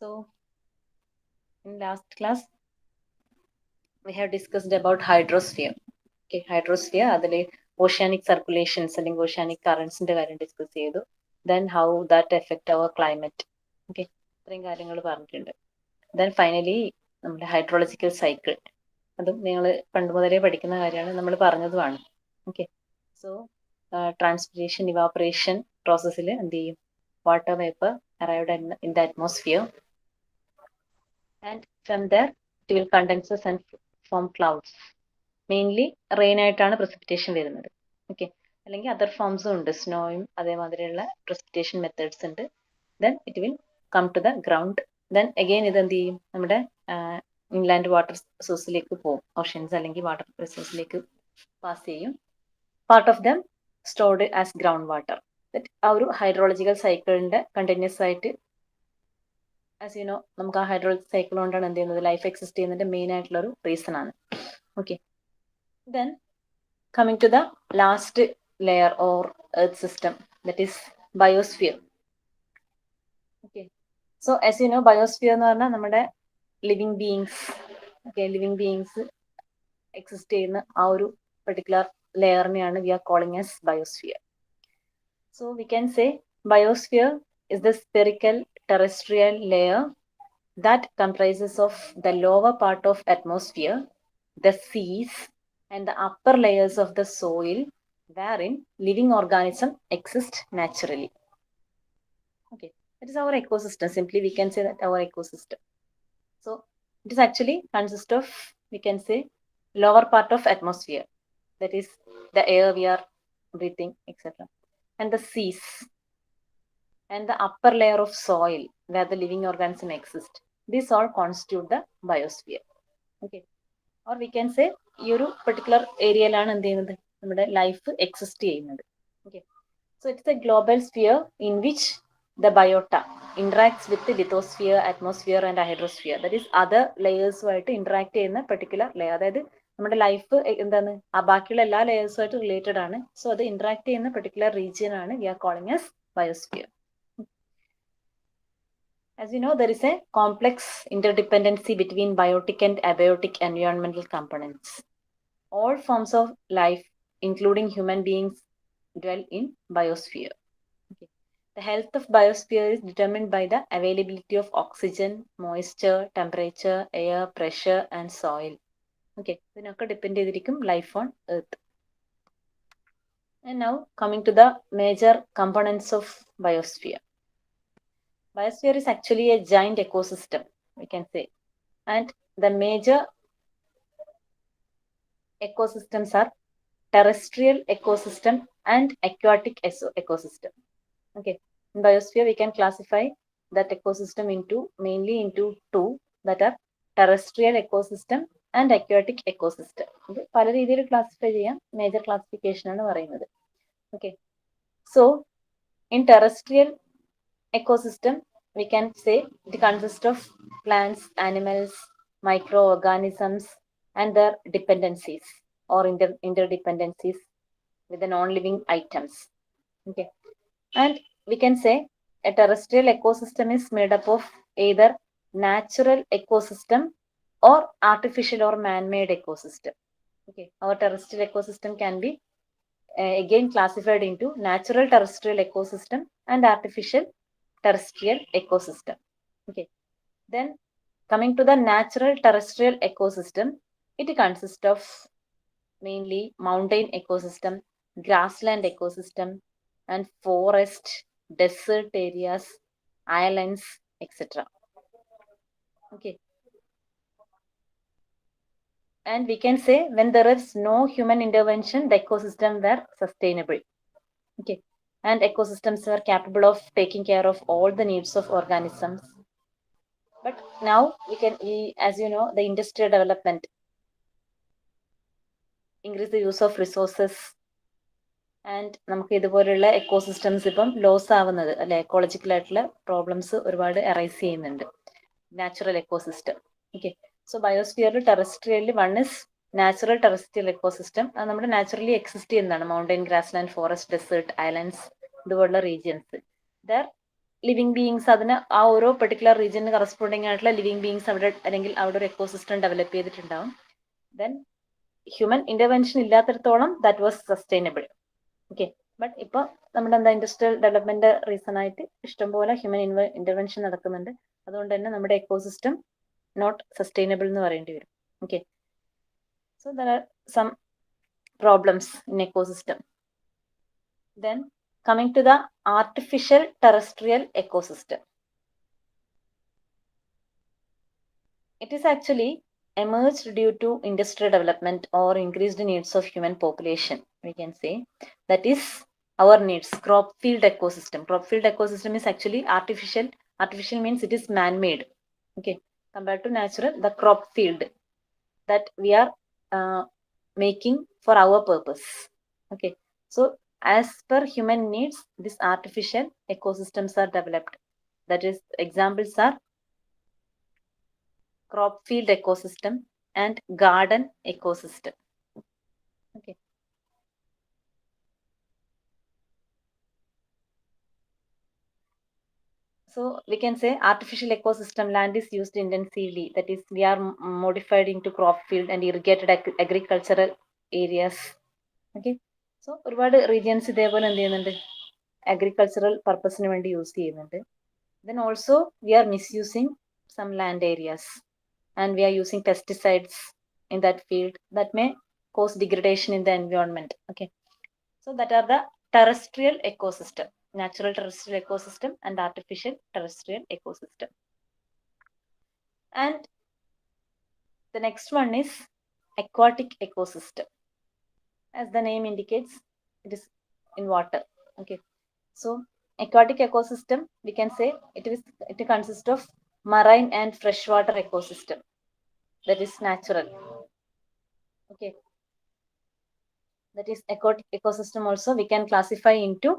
So, in last class, we have discussed about hydrosphere. Okay, hydrosphere, അതിലെ oceanic circulations അല്ലെങ്കിൽ oceanic currents കാര്യം discuss ചെയ്തു. Then how that affect our climate. Okay, ഇത്രയും കാര്യങ്ങൾ പറഞ്ഞിട്ടുണ്ട്. Then finally, നമ്മുടെ hydrological cycle. അതും നിങ്ങൾ പണ്ട് മുതലേ പഠിക്കുന്ന കാര്യമാണ്, നമ്മൾ പറഞ്ഞതുമാണ്. ഓക്കെ, സോ ട്രാൻസ്പിറേഷൻ ഇവാപറേഷൻ പ്രോസസ്സിൽ എന്ത് ചെയ്യും? Water vapour arrived in the atmosphere and from there it will condenses and form clouds. Mainly rain ആയിട്ടാണ് പ്രസിപ്പിറ്റേഷൻ വരുന്നത്. ഓക്കെ, അല്ലെങ്കിൽ അതർ ഫോംസും ഉണ്ട്, സ്നോയും അതേമാതിരിയുള്ള പ്രസിപ്പിറ്റേഷൻ മെത്തേഡ്സ് ഉണ്ട്. Then it will come to the ground. Then again ഇത് എന്ത് ചെയ്യും? നമ്മുടെ ഇൻലാൻഡ് വാട്ടർ സോഴ്സിലേക്ക് പോകും, ഓഷ്യൻസ് അല്ലെങ്കിൽ വാട്ടർ റിസോഴ്സിലേക്ക് പാസ് ചെയ്യും. Part of them stored as ground water. ആ ഒരു ഹൈഡ്രോളജിക്കൽ സൈക്കിളിന്റെ കണ്ടിന്യൂസ് ആയിട്ട്, ആസ് യു നോ, നമുക്ക് ആ ഹൈഡ്രോളജിക് സൈക്കിൾ കൊണ്ടാണ് എന്ത് ചെയ്യുന്നത്? ലൈഫ് എക്സിസ്റ്റ് ചെയ്യുന്നതിന്റെ മെയിൻ ആയിട്ടുള്ള ഒരു റീസൺ ആണ്. Okay, then coming to the last layer or earth system, that is biosphere. Okay, so as you know, biosphere എന്ന് പറഞ്ഞാൽ നമ്മുടെ living beings, okay, living beings exist ചെയ്യുന്ന ആ ഒരു പെർട്ടിക്കുലർ ലെയറിനെയാണ് we are calling as biosphere. So we can say biosphere is the spherical terrestrial layer that comprises of the lower part of atmosphere, the seas, and the upper layers of the soil wherein living organisms exist naturally. Okay, that is our ecosystem. Simply we can say that our ecosystem. So it is actually consists of, we can say, lower part of atmosphere, that is the air we are breathing, etc., and the seas, and the upper layer of soil where the living organisms exist. These all constitute the biosphere. Okay, or we can say ഈ ഒരു particular ഏരിയയിലാണ് എന്ത് ചെയ്യുന്നത്? നമ്മുടെ life exist ചെയ്യുന്നത്. Okay, so it's A global sphere in which the biota interacts with the lithosphere, atmosphere and hydrosphere. That is other layers-ആയിട്ട് interact ചെയ്യുന്ന particular layer. അതായത് നമ്മുടെ ലൈഫ് എന്താണ്, ആ ബാക്കിയുള്ള എല്ലാ ലെയേഴ്സുമായിട്ട് റിലേറ്റഡ് ആണ്. സോ അത് ഇന്ററാക്ട് ചെയ്യുന്ന പെർട്ടിക്കുലർ റീജിയൻ ആണ് we are calling as biosphere. As you know, there is a complex interdependency between biotic and abiotic environmental components. All forms of life, including human beings, dwell in biosphere. Okay. The health of biosphere is determined by the availability of oxygen, moisture, temperature, air, pressure, and soil. Okay, ഇതിനൊക്കെ depend ചെയ്തിരിക്കും life on earth. And now coming to the major components of biosphere. Biosphere is actually a giant ecosystem, we can say, and the major ecosystems are terrestrial ecosystem and aquatic ecosystem. Okay, in biosphere we can classify that ecosystem mainly into two, that are terrestrial ecosystem and aquatic ecosystem. ഇത് പല രീതിയിൽ classify ചെയ്യാം, major classification ആണ് പറയുന്നത്. Okay, so in terrestrial ecosystem we can say it consists of plants, animals, microorganisms and their dependencies or interdependencies with the non-living items. Okay, and we can say a terrestrial ecosystem is made up of either natural ecosystem or artificial or man-made ecosystem. Okay, our terrestrial ecosystem can be again classified into natural terrestrial ecosystem and artificial terrestrial ecosystem. Okay, then coming to the natural terrestrial ecosystem, it consists of mainly mountain ecosystem, grassland ecosystem, and forest, desert areas, islands, etc. Okay, and we can say when there is no human intervention, the ecosystem were sustainable. Okay, and ecosystems were capable of taking care of all the needs of organisms. But now as you know, the industrial development increase the use of resources, and നമുക്ക് ഇതുപോലുള്ള ecosystems ഇപ്പം loss ആവുന്നത് അല്ലെ, ecological ആയിട്ടുള്ള problems ഒരുപാട് arise ചെയ്യുന്നുണ്ട് natural ecosystem. Okay, so ബയോസ്ഫിയറിൽ ടെറസ്ട്രിയലിൽ one is natural terrestrial ecosystem. അത് നമ്മുടെ നാച്ചുറലി എക്സിസ്റ്റ് ചെയ്യുന്നതാണ്. Mountain, grassland, forest, desert, islands, ഇതുപോലുള്ള റീജിയൻസ്. ദർ ലിവിങ് ബീയിങ്സ് അതിന് ആ ഓരോ പെർട്ടിക്കുലർ റീജിയന് കറസ്പോണ്ടിങ് ആയിട്ടുള്ള ലിവിങ് ബീയിങ്സ് അവിടെ അല്ലെങ്കിൽ അവിടെ ഒരു എക്കോസിസ്റ്റം ഡെവലപ്പ് ചെയ്തിട്ടുണ്ടാവും. ദെൻ ഹ്യൂമൻ ഇന്റർവെൻഷൻ ഇല്ലാത്തിടത്തോളം that was sustainable. Okay, but ഇപ്പോൾ നമ്മുടെ എന്താ ഇൻഡസ്ട്രിയൽ ഡെവലപ്മെന്റ് റീസൺ ആയിട്ട് ഇഷ്ടംപോലെ ഹ്യൂമൻ ഇന്റർവെൻഷൻ നടക്കുന്നുണ്ട്. അതുകൊണ്ട് തന്നെ നമ്മുടെ എക്കോസിസ്റ്റം നോട്ട് സസ്റ്റൈനബിൾ എന്ന് പറയേണ്ടി വരും. Okay, so there are some problems in ecosystem. Then coming to the artificial terrestrial ecosystem. It is actually emerged due to industrial development or increased needs of human population. We can say that is our needs. Crop field ecosystem. Crop field ecosystem is actually artificial. Artificial means it is man-made. Okay, compared to natural, the crop field that we are making for our purpose. Okay, so as per human needs, these artificial ecosystems are developed. That is, examples are crop field ecosystem and garden ecosystem. Okay. So we can say artificial ecosystem, land is used intensively. That is, we are modified into crop field and irrigated agricultural areas. Okay. So ഒരുപാട് regions ഇതേപോലെ എന്ത് ചെയ്യുന്നുണ്ട്, agricultural പർപ്പസിന് വേണ്ടി use ചെയ്യുന്നുണ്ട്. Then also we are misusing some land areas and we are using pesticides in that field that may cause degradation in the environment. Okay, so that are the terrestrial ecosystem, natural terrestrial ecosystem and artificial terrestrial ecosystem. And the next one is aquatic ecosystem. As the name indicates, it is in water. Okay, so aquatic ecosystem, we can say it consists of marine and freshwater ecosystem. That is natural. Okay, that is aquatic ecosystem also we can classify into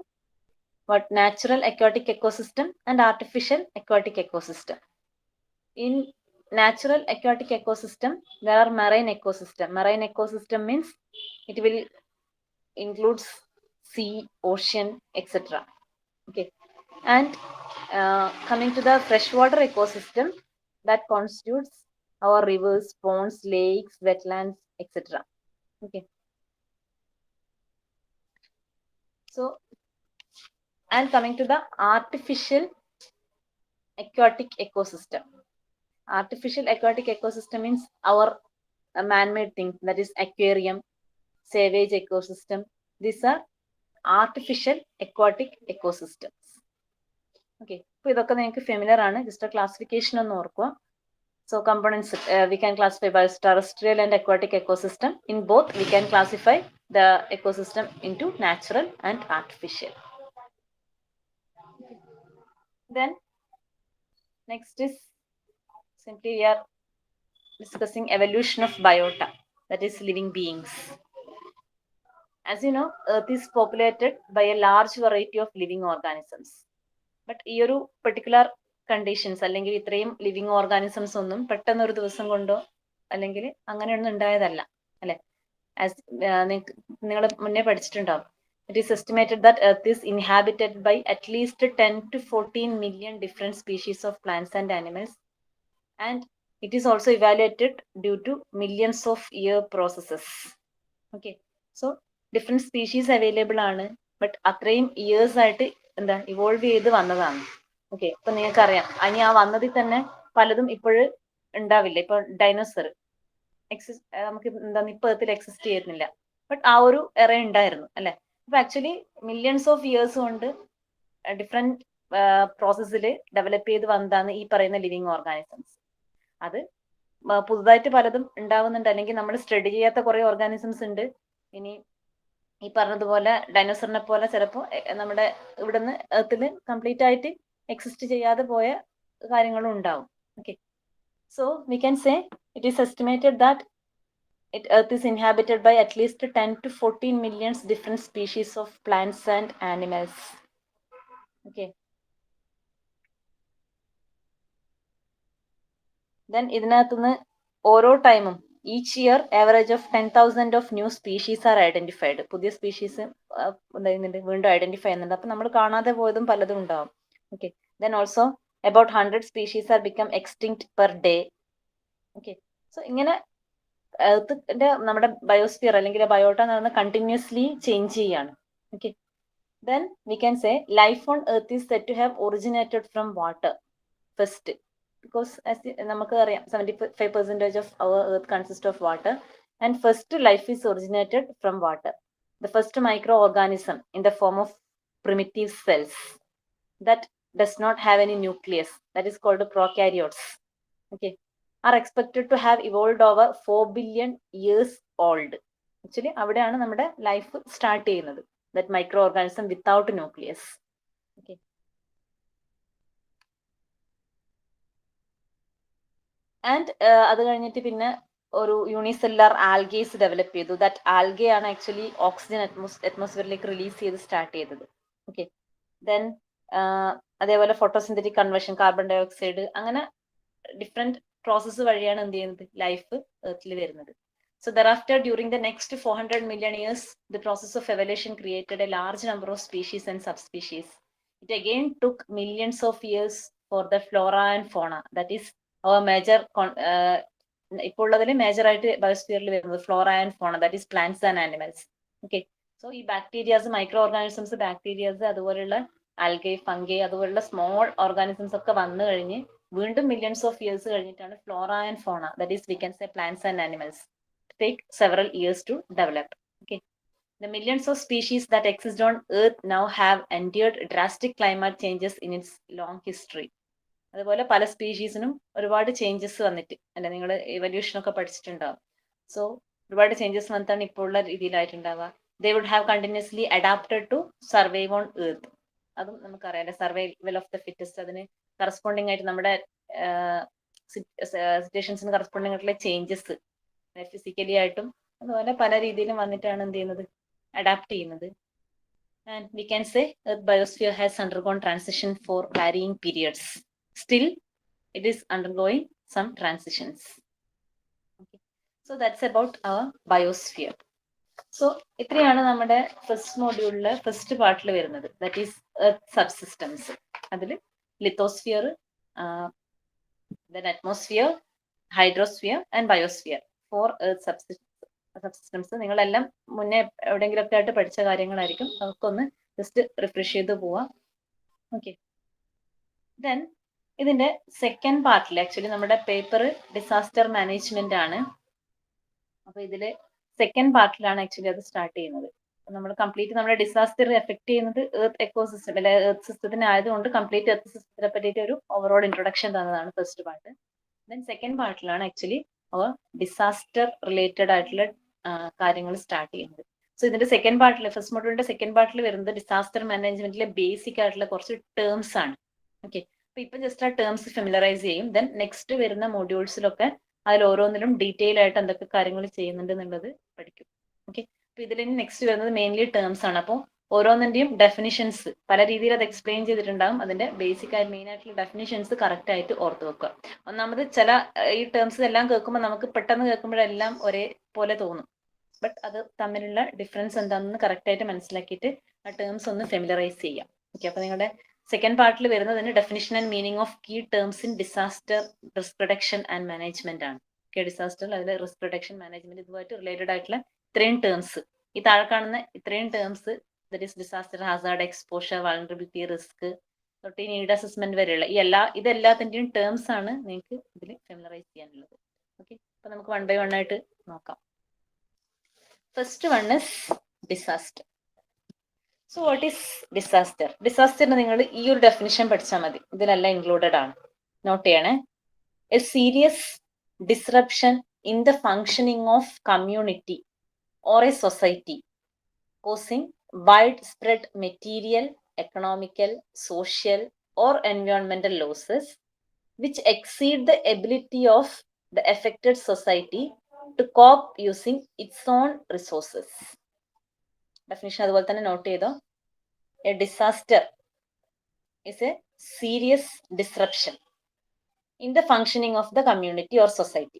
what natural aquatic ecosystem and artificial aquatic ecosystem. In natural aquatic ecosystem, there are marine ecosystem. Marine ecosystem means it will includes sea, ocean, etc. Okay, and coming to the freshwater ecosystem, that constitutes our rivers, ponds, lakes, wetlands, etc. Okay, so and coming to the artificial aquatic ecosystem. Artificial aquatic ecosystem means our man-made things, that is aquarium, savage ecosystem. These are artificial aquatic ecosystems. Okay, അപ്പോൾ ഇതൊക്കെ നിങ്ങൾക്ക് familiar ആണ്. Just classification ഒന്ന് ഓർക്കുക. So components we can classify by terrestrial and aquatic ecosystem. In both, we can classify the ecosystem into natural and artificial. Then next is simply we are discussing evolution of biota, that is living beings. As you know, Earth is populated by a large variety of living organisms. But ഈ ഒരു particular conditions അല്ലെങ്കിൽ ഇത്രയും living organisms ഒന്നും പെട്ടെന്ന് ഒരു ദിവസം കൊണ്ടോ അല്ലെങ്കിൽ അങ്ങനെയൊന്നും ഉണ്ടായതല്ല, അല്ലെ? ആസ് നിങ്ങൾ മുന്നേ പഠിച്ചിട്ടുണ്ടാവും. It is estimated that earth is inhabited by at least 10 to 14 million different species of plants and animals, and it is also evaluated due to millions of year processes. Okay, so different species available ആണ്, but അത്രയും years ആയിട്ട് എന്താ evolve ചെയ്ത് വന്നതാണ്. Okay, ഇപ്പൊ നിങ്ങൾക്ക് അറിയാം, ഇനി ആ വന്നതിൽ തന്നെ പലതും ഇപ്പോഴും ഉണ്ടാവില്ല. ഇപ്പൊ ഡൈനോസർ നമുക്ക് എന്താ ഇപ്പത്തിൽ എക്സിസ്റ്റ് ചെയ്യുന്നില്ല, ബട്ട് ആ ഒരു എറ ഉണ്ടായിരുന്നു, അല്ലെ? അപ്പൊ ആക്ച്വലി മില്യൺസ് ഓഫ് ഇയേഴ്സ് കൊണ്ട് ഡിഫറെന്റ് പ്രോസസ്സിൽ ഡെവലപ്പ് ചെയ്ത് വന്നതാണ് ഈ പറയുന്ന ലിവിങ് ഓർഗാനിസംസ്. അത് പുതുതായിട്ട് പലതും ഉണ്ടാവുന്നുണ്ട്, അല്ലെങ്കിൽ നമ്മൾ സ്റ്റഡി ചെയ്യാത്ത കുറെ ഓർഗാനിസംസ് ഉണ്ട്. ഇനി ഈ പറഞ്ഞതുപോലെ ഡൈനോസറിനെ പോലെ ചിലപ്പോൾ നമ്മുടെ ഇവിടുന്ന് എർത്തിൽ കംപ്ലീറ്റ് ആയിട്ട് എക്സിസ്റ്റ് ചെയ്യാതെ പോയ കാര്യങ്ങളും ഉണ്ടാവും. Okay, so we can say it is estimated that earth is inhabited by at least 10 to 14 million different species of plants and animals. Okay, then ഇതിനകത്തുനിന്ന് ഓരോ ടൈമും each year average of 10,000 of new species are identified. പുതിയ species എന്താ ചെയ്യുന്നുണ്ട്, വീണ്ടും identify ചെയ്യുന്നുണ്ട്. അപ്പൊ നമ്മൾ കാണാതെ പോയതും പലതും ഉണ്ടാവും. Okay, Then also about 100 species are become extinct per day. Okay, so ഇങ്ങനെ എർത്തിന്റെ നമ്മുടെ ബയോസ്ഫിയർ അല്ലെങ്കിൽ ബയോട്ട എന്ന് പറയുന്നത് കണ്ടിന്യൂസ്ലി ചേഞ്ച് ചെയ്യാണ്. Okay, then we can say life on earth is said to have originated from water first, because as നമുക്ക് അറിയാം 75% of our earth consists of water, and first life is originated from water. The first microorganism in the form of primitive cells that does not have any nucleus, that is called prokaryotes, okay, are expected to have evolved over 4 billion years old. Actually അവിടെയാണ് നമ്മുടെ life start ചെയ്യുന്നത്, that microorganism without nucleus. Okay, and അത് കഴിഞ്ഞിട്ട് പിന്നെ ഒരു unicellular algaes develop ചെയ്തു. That algae ആണ് actually oxygen അറ്റ്മോസ്ഫിയറിലേക്ക് റിലീസ് ചെയ്ത് സ്റ്റാർട്ട് ചെയ്തത്. ഓക്കെ, ദെൻ അതേപോലെ photosynthetic conversion, carbon dioxide, അങ്ങനെ ഡിഫറെന്റ് പ്രോസസ്സ് വഴിയാണ് എന്ത് ചെയ്യുന്നത്, ലൈഫ് എർത്തിൽ വരുന്നത്. So thereafter, during the next 400 million years, the process of evolution created a large number of species and subspecies. It again took millions of years for the flora and fauna, that is our major ഇപ്പോൾ ഉള്ളതിൽ major ആയിട്ട് ബയോസ്ഫിയറിൽ വരുന്നത് Flora and ഫോണ, that is plants and animals. Okay, so ഈ bacterias, micro organisms, bacterias, അതുപോലെയുള്ള algae, fungi, അതുപോലുള്ള small organisms ഒക്കെ വന്നു കഴിഞ്ഞ് വീണ്ടും മില്യൺസ് ഓഫ് ഇയേഴ്സ് കഴിഞ്ഞിട്ടാണ് ഫ്ലോറ ആൻഡ് ഫോണ, that is V can say plants and animals, take several years to develop. Okay, the millions of species that exist on earth now have endured drastic climate changes in its long history. അതുപോലെ പല സ്പീഷീസിനും ഒരുപാട് changes വന്നിട്ട് അല്ലെ, നിങ്ങൾ evolution ഒക്കെ പഠിച്ചിട്ടുണ്ടാവും. So ഒരുപാട് changes വന്നിട്ടാണ് ഇപ്പോൾ ഉള്ള രീതിയിലായിട്ടുണ്ടാവുക. They would have continuously adapted to survive on earth. അതും നമുക്കറിയാം അല്ലെ, സർവൈവൽ ഓഫ് ദ ഫിറ്റസ്റ്റ്. അതിന് കറസ്പോണ്ടിങ് ആയിട്ട് നമ്മുടെ സിറ്റുവേഷൻസിന് കറസ്പോണ്ടിങ് ആയിട്ടുള്ള ചേഞ്ചസ് ഫിസിക്കലി ആയിട്ടും അതുപോലെ പല രീതിയിലും വന്നിട്ടാണ് എന്ത് ചെയ്യുന്നത്, അഡാപ്റ്റ് ചെയ്യുന്നത്. And we can say earth biosphere has undergone transition for varying periods. Still it is undergoing some transitions. Okay, so that's about our biosphere. So ഇത്രയാണ് നമ്മുടെ ഫസ്റ്റ് മോഡ്യൂളിലെ ഫസ്റ്റ് പാർട്ടിൽ വരുന്നത്, ദാറ്റ് ഈസ് എർത്ത് സബ്സിസ്റ്റംസ്. അതിൽ lithosphere, then atmosphere, hydrosphere and biosphere, 4 earth subsystems. നിങ്ങളെല്ലാം മുന്നേ എവിടെയെങ്കിലുമൊക്കെ ആയിട്ട് പഠിച്ച കാര്യങ്ങളായിരിക്കും, അതൊക്കെ ജസ്റ്റ് റിഫ്രഷ് ചെയ്ത് പോവാം. ഓക്കെ, ദെൻ ഇതിന്റെ സെക്കൻഡ് പാർട്ടിൽ ആക്ച്വലി നമ്മുടെ പേപ്പർ ഡിസാസ്റ്റർ മാനേജ്മെന്റ് ആണ്. അപ്പൊ ഇതില് സെക്കൻഡ് പാർട്ടിലാണ് ആക്ച്വലി അത് സ്റ്റാർട്ട് ചെയ്യുന്നത്. നമ്മൾ കംപ്ലീറ്റ് നമ്മുടെ ഡിസാസ്റ്റർ എഫക്ട് ചെയ്യുന്നത് എർത്ത് എക്കോസിസ്റ്റം അല്ലെ, എർത്ത് സിസ്റ്റത്തിന് ആയതുകൊണ്ട് കംപ്ലീറ്റ് എർത്ത് സിസ്റ്റത്തിനെ പറ്റിയിട്ട് ഒരു ഓവറോൾ ഇൻട്രൊഡക്ഷൻ തന്നതാണ് ഫസ്റ്റ് പാർട്ട്. ദെൻ സെക്കൻഡ് പാർട്ടിലാണ് ആക്ച്വലി അവർ ഡിസാസ്റ്റർ റിലേറ്റഡ് ആയിട്ടുള്ള കാര്യങ്ങൾ സ്റ്റാർട്ട് ചെയ്യുന്നത്. സോ ഇതിന്റെ സെക്കൻഡ് പാർട്ടിൽ, ഫസ്റ്റ് മോഡ്യൂളിന്റെ സെക്കൻഡ് പാർട്ടിൽ വരുന്നത് ഡിസാസ്റ്റർ മാനേജ്മെന്റിലെ ബേസിക് ആയിട്ടുള്ള കുറച്ച് ടേംസ് ആണ്. ഓക്കെ, അപ്പൊ ഇപ്പൊ ജസ്റ്റ് ആ ടേംസ് ഫെമിലറൈസ് ചെയ്യും. ദെൻ നെക്സ്റ്റ് വരുന്ന മോഡ്യൂൾസിലൊക്കെ അതിൽ ഓരോന്നിലും ഡീറ്റെയിൽ ആയിട്ട് എന്തൊക്കെ കാര്യങ്ങൾ ചെയ്യുന്നുണ്ട് എന്നുള്ളത് പഠിക്കും. ഓക്കെ, അപ്പൊ ഇതിൽ നെക്സ്റ്റ് വരുന്നത് മെയിൻലി ടേംസ് ആണ്. അപ്പോൾ ഓരോന്നിന്റെയും ഡെഫിനിഷൻസ് പല രീതിയിൽ അത് എക്സ്പ്ലെയിൻ ചെയ്തിട്ടുണ്ടാകും. അതിന്റെ ബേസിക് ആയിട്ട് മെയിൻ ആയിട്ടുള്ള ഡെഫിനിഷൻസ് കറക്റ്റ് ആയിട്ട് ഓർത്ത് വെക്കുക. ഒന്നാമത് ചില ഈ ടേംസ് എല്ലാം കേൾക്കുമ്പോൾ നമുക്ക് പെട്ടെന്ന് കേൾക്കുമ്പോഴെല്ലാം ഒരേ പോലെ തോന്നും, ബട്ട് അത് തമ്മിലുള്ള ഡിഫറൻസ് എന്താണെന്ന് കറക്റ്റ് ആയിട്ട് മനസ്സിലാക്കിയിട്ട് ആ ടേംസ് ഒന്ന് ഫെമിലറൈസ് ചെയ്യാം. ഓക്കെ, അപ്പൊ നിങ്ങളുടെ സെക്കൻഡ് പാർട്ടിൽ വരുന്നതിന് definition and meaning of key terms in disaster risk reduction and management ആണ്. ഓക്കെ, ഡിസാസ്റ്റർ അതിൽ റിസ്ക് റിഡക്ഷൻ, മാനേജ്മെന്റ് ഇതുമായിട്ട് റിലേറ്റഡ് ആയിട്ടുള്ള ഇത്രയും ടേംസ്, ഈ താഴെ കാണുന്ന ഇത്രയും terms, that is disaster, hazard, exposure, vulnerability, risk തൊട്ട് നീഡ് അസസ്മെന്റ് വരെയുള്ള ഇതെല്ലാത്തിന്റെയും ടേംസ് ആണ് നിങ്ങൾക്ക് ഇതിൽ ഫെമിലറൈസ് ചെയ്യാനുള്ളത്. ഓക്കെ, അപ്പൊ നമുക്ക് വൺ ബൈ വൺ ആയിട്ട് നോക്കാം. First one is disaster. So what is disaster? ഡിസാസ്റ്ററിന് നിങ്ങൾ ഈ ഒരു ഡെഫിനിഷൻ പഠിച്ചാൽ മതി, ഇതിലെല്ലാം ഇൻക്ലൂഡഡ് ആണ്. നോട്ട് ചെയ്യണേ. A serious disruption in the functioning of community or a society causing wide spread material, economical, social or എൻവയോൺമെന്റൽ losses which exceed the ability of the affected society to cope using its own resources. Definition അതുപോലെ തന്നെ note ചെയ്തോ. A disaster is a serious disruption in the functioning of the community or society.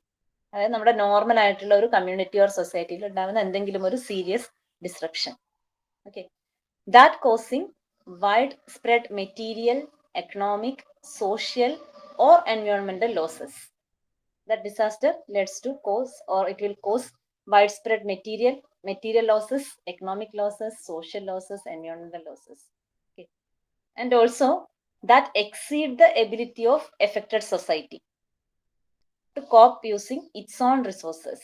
അതായത് നമ്മുടെ normal ആയിട്ടുള്ള ഒരു community or സൊസൈറ്റിയിൽ ഉണ്ടാകുന്ന എന്തെങ്കിലും ഒരു serious disruption. Okay, that causing wide spread material, economic, social, or environmental losses. That disaster leads to cause, or it will cause widespread material losses, economic losses, social losses, environmental losses. Okay. And also that exceed the ability of affected society to cope using its own resources.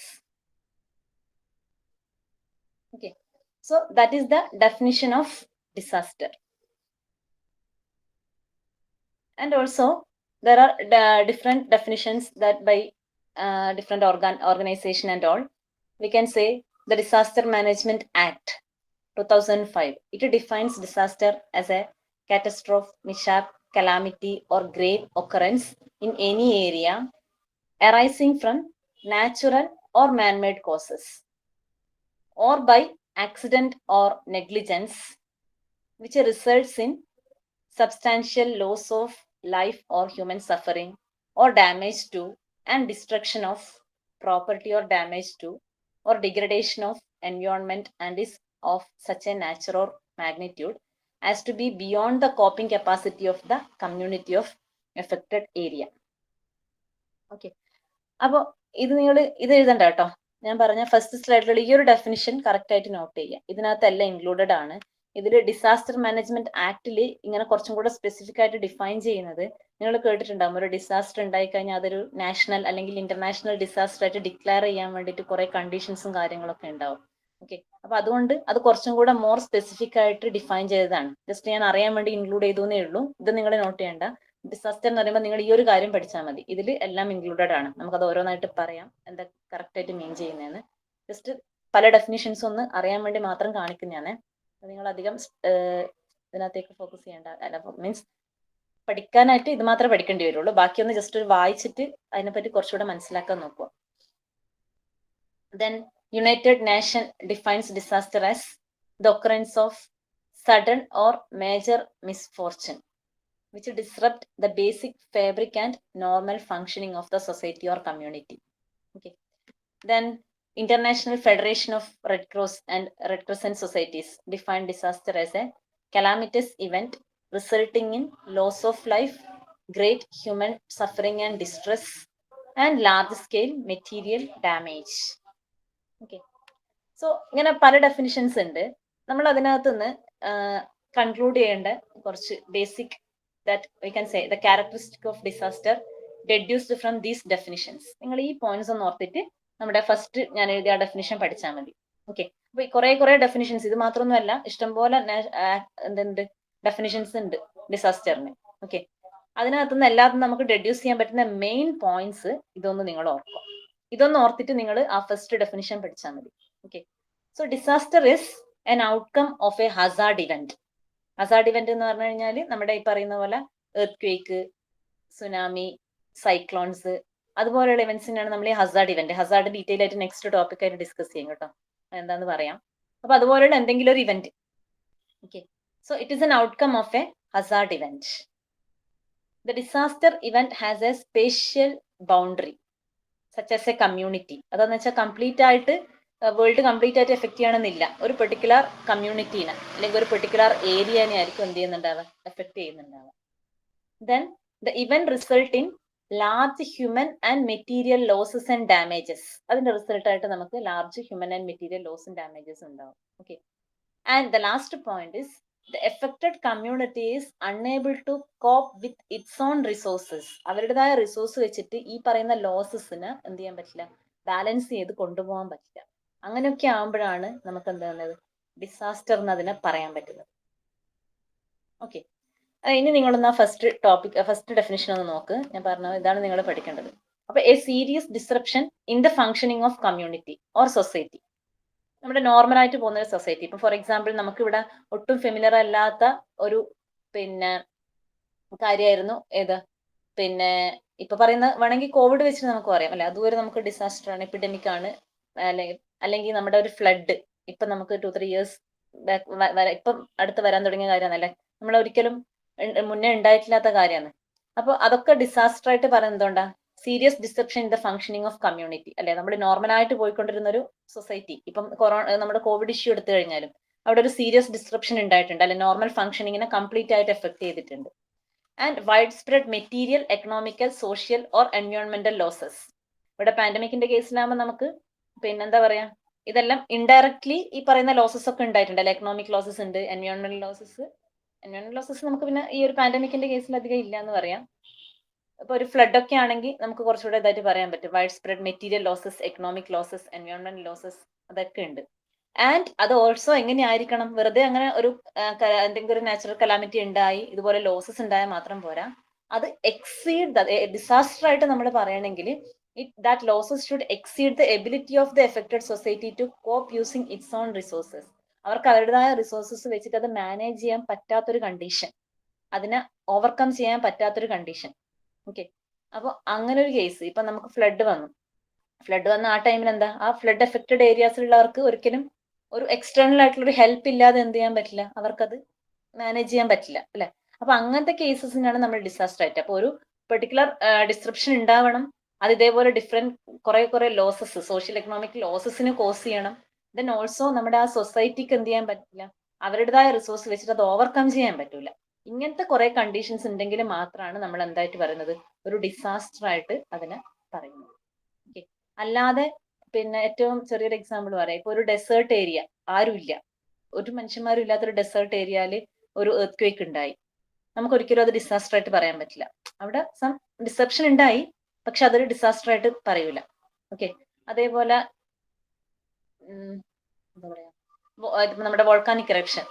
Okay, so that is the definition of disaster. And also there are different definitions that by different organization and all. We can say the Disaster Management Act 2005, it defines disaster as a catastrophe, mishap, calamity, or grave occurrence in any area arising from natural or man-made causes, or by accident or negligence, which results in substantial loss of life or human suffering, or damage to and destruction of property, or damage to or degradation of environment, and is of such a nature or magnitude as to be beyond the coping capacity of the community of affected area. Okay, അപ്പോൾ ഇത് നിങ്ങൾ ഇത് എഴുതണ്ട കേട്ടോ. ഞാൻ പറഞ്ഞ first സ്ലൈഡിലുള്ള ഈ ഒരു definition correct ആയിട്ട് നോട്ട് ചെയ്യുക. ഇതിനകത്തെല്ലാം ഇൻക്ലൂഡഡ് ആണ്. ഇതിൽ ഡിസാസ്റ്റർ മാനേജ്മെന്റ് ആക്ടിൽ ഇങ്ങനെ കുറച്ചും കൂടെ സ്പെസിഫിക് ആയിട്ട് ഡിഫൈൻ ചെയ്യുന്നത് നിങ്ങൾ കേട്ടിട്ടുണ്ടാകും. ഒരു ഡിസാസ്റ്റർ ഉണ്ടായി കഴിഞ്ഞാൽ അതൊരു നാഷണൽ അല്ലെങ്കിൽ ഇന്റർനാഷണൽ ഡിസാസ്റ്റർ ആയിട്ട് ഡിക്ലെയർ ചെയ്യാൻ വേണ്ടിയിട്ട് കുറെ കണ്ടീഷൻസും കാര്യങ്ങളൊക്കെ ഉണ്ടാവും. ഓക്കെ, അപ്പൊ അതുകൊണ്ട് അത് കുറച്ചും കൂടെ മോർ സ്പെസിഫിക് ആയിട്ട് ഡിഫൈൻ ചെയ്തതാണ്. ജസ്റ്റ് ഞാൻ അറിയാൻ വേണ്ടി ഇൻക്ലൂഡ് ചെയ്തേ ഉള്ളൂ. ഇത് നിങ്ങൾ നോട്ട് ചെയ്യേണ്ട. ഡിസാസ്റ്റർ എന്ന് പറയുമ്പോൾ നിങ്ങൾ ഈ ഒരു കാര്യം പഠിച്ചാൽ മതി. ഇതിൽ എല്ലാം ഇൻക്ലൂഡഡ് ആണ്. നമുക്കത് ഓരോന്നായിട്ട് പറയാം എന്താ കറക്റ്റ് ആയിട്ട് മീൻ ചെയ്യുന്നതെന്ന്. ജസ്റ്റ് പല ഡെഫിനിഷൻസ് ഒന്ന് അറിയാൻ വേണ്ടി മാത്രം കാണിക്കുന്നതാണ്. നിങ്ങൾ അധികം ഇതിനകത്തേക്ക് ഫോക്കസ് ചെയ്യേണ്ട, അല്ല മീൻസ് പഠിക്കാനായിട്ട് ഇത് മാത്രമേ പഠിക്കേണ്ടി വരുള്ളൂ. ബാക്കിയൊന്ന് ജസ്റ്റ് ഒരു വായിച്ചിട്ട് അതിനെപ്പറ്റി കുറച്ചുകൂടെ മനസ്സിലാക്കാൻ നോക്കുക. Then United Nations defines disaster as the occurrence of sudden or major misfortune which disrupt the basic fabric and normal functioning of the society or community. Okay. Then International Federation of Red Cross and Red Crescent Societies define disaster as a calamitous event resulting in loss of life, great human suffering and distress, and large-scale material damage. Okay. So ഇങ്ങനെ പല definitions ഉണ്ട്. നമ്മൾ അതിനകത്തുനിന്ന് conclude ചെയ്യേണ്ട കുറച്ച് basic that we can say the characteristic of disaster deduced from these definitions. നിങ്ങൾ ഈ points ഒന്ന് ഓർത്തിട്ട് നമ്മുടെ ഫസ്റ്റ് ഞാൻ എഴുതിയ ഡെഫിനിഷൻ പഠിച്ചാൽ മതി. ഓക്കെ, അപ്പൊ കുറെ ഡെഫിനിഷൻസ്, ഇത് മാത്രമൊന്നുമല്ല, ഇഷ്ടംപോലെ എന്തുണ്ട് ഡെഫിനിഷൻസ് ഉണ്ട് ഡിസാസ്റ്ററിന്. ഓക്കെ, അതിനകത്തുനിന്ന് എല്ലാത്തും നമുക്ക് ഡെഡ്യൂസ് ചെയ്യാൻ പറ്റുന്ന മെയിൻ പോയിന്റ്സ് ഇതൊന്ന് നിങ്ങൾ ഓർക്കുക. ഇതൊന്ന് ഓർത്തിട്ട് നിങ്ങൾ ആ ഫസ്റ്റ് ഡെഫിനിഷൻ പഠിച്ചാൽ മതി. Okay, so disaster is an outcome of a hazard event. Hazard event എന്ന് പറഞ്ഞു കഴിഞ്ഞാൽ നമ്മുടെ ഈ പറയുന്ന പോലെ എർത്ത് ക്വേക്ക്, സുനാമി, സൈക്ലോൺസ്, അതുപോലെയുള്ള ഇവന്റ്സിനാണ് നമ്മൾ ഈ ഹസാർഡ് ഇവന്റ്. ഹസാർഡ് ഡീറ്റെയിൽ ആയിട്ട് നെക്സ്റ്റ് ടോപ്പിക് ആയിട്ട് ഡിസ്കസ് ചെയ്യും കേട്ടോ, എന്താന്ന് പറയാം. അപ്പൊ അതുപോലെയുള്ള എന്തെങ്കിലും ഒരു event. Okay, so it is N outcome of A hazard event. The disaster event has A spatial boundary such as A community. അതെന്ന് വെച്ചാൽ കംപ്ലീറ്റ് ആയിട്ട് വേൾഡ് കംപ്ലീറ്റ് ആയിട്ട് എഫക്ട് ചെയ്യണമെന്നില്ല. ഒരു പെർട്ടിക്കുലർ കമ്മ്യൂണിറ്റീനെ അല്ലെങ്കിൽ ഒരു പെർട്ടിക്കുലർ ഏരിയനെ ആയിരിക്കും എന്ത് ചെയ്യുന്നുണ്ടാവുക, എഫക്ട് ചെയ്യുന്നുണ്ടാവുക. Then the event result in large human and material losses and damages. അതിന്റെ റിസൾട്ടായിട്ട് നമുക്ക് large human and material loss and damages ഉണ്ടാവും. Okay, and the last point is the affected community is unable to cope with its own resources. അവരുടേതായ resource വെച്ചിട്ട് ഈ പറയുന്ന ലോസസിന് എന്ത് ചെയ്യാൻ പറ്റില്ല, ബാലൻസ് ചെയ്ത് കൊണ്ടുപോകാൻ പറ്റില്ല. അങ്ങനെയൊക്കെ ആകുമ്പോഴാണ് നമുക്ക് എന്താണ് ഡിസാസ്റ്റർ എന്ന് അതിനെ പറയാൻ പറ്റുന്നത്. ഓക്കെ, ഇനി നിങ്ങളൊന്ന് ഫസ്റ്റ് ഡെഫിനിഷൻ ഒന്ന് നോക്ക്. ഞാൻ പറഞ്ഞത് ഇതാണ് നിങ്ങൾ പഠിക്കേണ്ടത്. അപ്പൊ A serious disruption in the functioning of community or society. നമ്മുടെ നോർമൽ ആയിട്ട് പോകുന്ന ഒരു സൊസൈറ്റി, ഇപ്പൊ ഫോർ എക്സാമ്പിൾ നമുക്ക് ഇവിടെ ഒട്ടും ഫെമിലിയർ അല്ലാത്ത ഒരു കാര്യമായിരുന്നു ഏത്, ഇപ്പൊ പറയുന്ന വേണമെങ്കിൽ കോവിഡ് വെച്ചിട്ട് നമുക്ക് പറയാം അല്ലെ, അതുവരെ നമുക്ക് ഡിസാസ്റ്റർ ആണ്, എപ്പിഡമിക് ആണ്, അല്ലെങ്കിൽ നമ്മുടെ ഒരു ഫ്ലഡ് ഇപ്പൊ നമുക്ക് 2-3 years ഇപ്പം അടുത്ത് വരാൻ തുടങ്ങിയ കാര്യമാണല്ലേ, നമ്മൾ ഒരിക്കലും മുന്നേ ഉണ്ടായിട്ടില്ലാത്ത കാര്യമാണ്. അപ്പൊ അതൊക്കെ ഡിസാസ്റ്റർ ആയിട്ട് പറയുന്നത് എന്തുകൊണ്ടാ, serious disruption in the functioning of community അല്ലെ. നമ്മൾ നോർമലായിട്ട് പോയിക്കൊണ്ടിരുന്ന ഒരു സൊസൈറ്റി, ഇപ്പം നമ്മുടെ കോവിഡ് ഇഷ്യൂ എടുത്തു കഴിഞ്ഞാലും അവിടെ ഒരു സീരിയസ് ഡിസ്റപ്ഷൻ ഉണ്ടായിട്ടുണ്ട് അല്ലെ, നോർമൽ ഫങ്ഷനിങ്ങിനെ കംപ്ലീറ്റ് ആയിട്ട് എഫക്ട് ചെയ്തിട്ടുണ്ട്. And wide spread material, economical, social or എൻവയോൺമെന്റൽ ലോസസ്. ഇവിടെ പാൻഡമിക്കിന്റെ കേസിലാകുമ്പോൾ നമുക്ക് പിന്നെന്താ പറയാ, ഇതെല്ലാം ഇൻഡയറക്ട്ലി ഈ പറയുന്ന ലോസസ് ഒക്കെ ഉണ്ടായിട്ടുണ്ട് അല്ലെ. എക്കണോമിക് ലോസസ് ഉണ്ട്, എൻവയോൺമെന്റൽ ലോസസ് നമുക്ക് പിന്നെ ഈ ഒരു പാൻഡമിക്കിന്റെ കേസിൽ അധികം ഇല്ല എന്ന് പറയാം. ഇപ്പൊ ഒരു ഫ്ലഡ് ഒക്കെ ആണെങ്കിൽ നമുക്ക് കുറച്ചുകൂടെ ഇതായിട്ട് പറയാൻ പറ്റും. Wide spread material losses, economic losses, എൻവയോൺമെന്റൽ ലോസസ്, അതൊക്കെ ഉണ്ട്. ആൻഡ് അത് ഓൾസോ എങ്ങനെയായിരിക്കണം, വെറുതെ അങ്ങനെ ഒരു എന്തെങ്കിലും ഒരു നാച്ചുറൽ കലാമിറ്റി ഉണ്ടായി ഇതുപോലെ ലോസസ് ഉണ്ടായാൽ മാത്രം പോരാ, അത് എക്സീഡ് ഡിസാസ്റ്റർ ആയിട്ട് നമ്മൾ പറയണമെങ്കിൽ that losses should exceed the ability of the affected society to cope using its own resources. അവർക്ക് അവരുടേതായ റിസോഴ്സസ് വെച്ചിട്ട് അത് മാനേജ് ചെയ്യാൻ പറ്റാത്തൊരു കണ്ടീഷൻ, അതിനെ ഓവർകം ചെയ്യാൻ പറ്റാത്തൊരു കണ്ടീഷൻ. ഓക്കെ, അപ്പോൾ അങ്ങനെ ഒരു കേസ്, ഇപ്പൊ നമുക്ക് ഫ്ലഡ് വന്ന ആ ടൈമിൽ എന്താ, ആ ഫ്ലഡ് എഫക്റ്റഡ് ഏരിയാസിലുള്ളവർക്ക് ഒരിക്കലും ഒരു എക്സ്റ്റേണൽ ആയിട്ടുള്ള ഒരു ഹെൽപ്പ് ഇല്ലാതെ എന്ത് ചെയ്യാൻ പറ്റില്ല, അവർക്കത് മാനേജ് ചെയ്യാൻ പറ്റില്ല അല്ലെ. അപ്പൊ അങ്ങനത്തെ കേസസിനാണ് നമ്മൾ ഡിസാസ്റ്റർ ആയിട്ട്. അപ്പൊ ഒരു പെർട്ടിക്കുലർ ഡിസ്ട്രപ്ഷൻ ഉണ്ടാവണം, അത് ഇതേപോലെ കുറെ ലോസസ്, സോഷ്യൽ എക്കണോമിക് ലോസസിന് കോസ് ചെയ്യണം. ദെൻ ഓൾസോ നമ്മുടെ ആ സൊസൈറ്റിക്ക് എന്ത് ചെയ്യാൻ പറ്റില്ല, അവരുടേതായ റിസോഴ്സ് വെച്ചിട്ട് അത് ഓവർകം ചെയ്യാൻ പറ്റൂല. ഇങ്ങനത്തെ കുറെ കണ്ടീഷൻസ് ഉണ്ടെങ്കിൽ മാത്രമാണ് നമ്മൾ എന്തായിട്ട് പറയുന്നത്, ഒരു ഡിസാസ്റ്റർ ആയിട്ട് അതിനെ പറയുന്നത്. ഓക്കെ, അല്ലാതെ പിന്നെ ഏറ്റവും ചെറിയൊരു എക്സാമ്പിൾ പറയാം. ഇപ്പൊ ഒരു ഡെസേർട്ട് ഏരിയ, ആരുമില്ല, ഒരു മനുഷ്യന്മാരും ഇല്ലാത്തൊരു ഡെസേർട്ട് ഏരിയയിൽ ഒരു എർത്ത് ക്വേക്ക് ഉണ്ടായി, നമുക്ക് ഒരിക്കലും അത് ഡിസാസ്റ്റർ ആയിട്ട് പറയാൻ പറ്റില്ല. അവിടെ സം ഡിസപ്ഷൻ ഉണ്ടായി, പക്ഷെ അതൊരു ഡിസാസ്റ്റർ ആയിട്ട് പറയൂല. ഓക്കെ, അതേപോലെ എന്താ പറയാ, നമ്മുടെ വോൾക്കാനിക് ഇറപ്ഷൻ,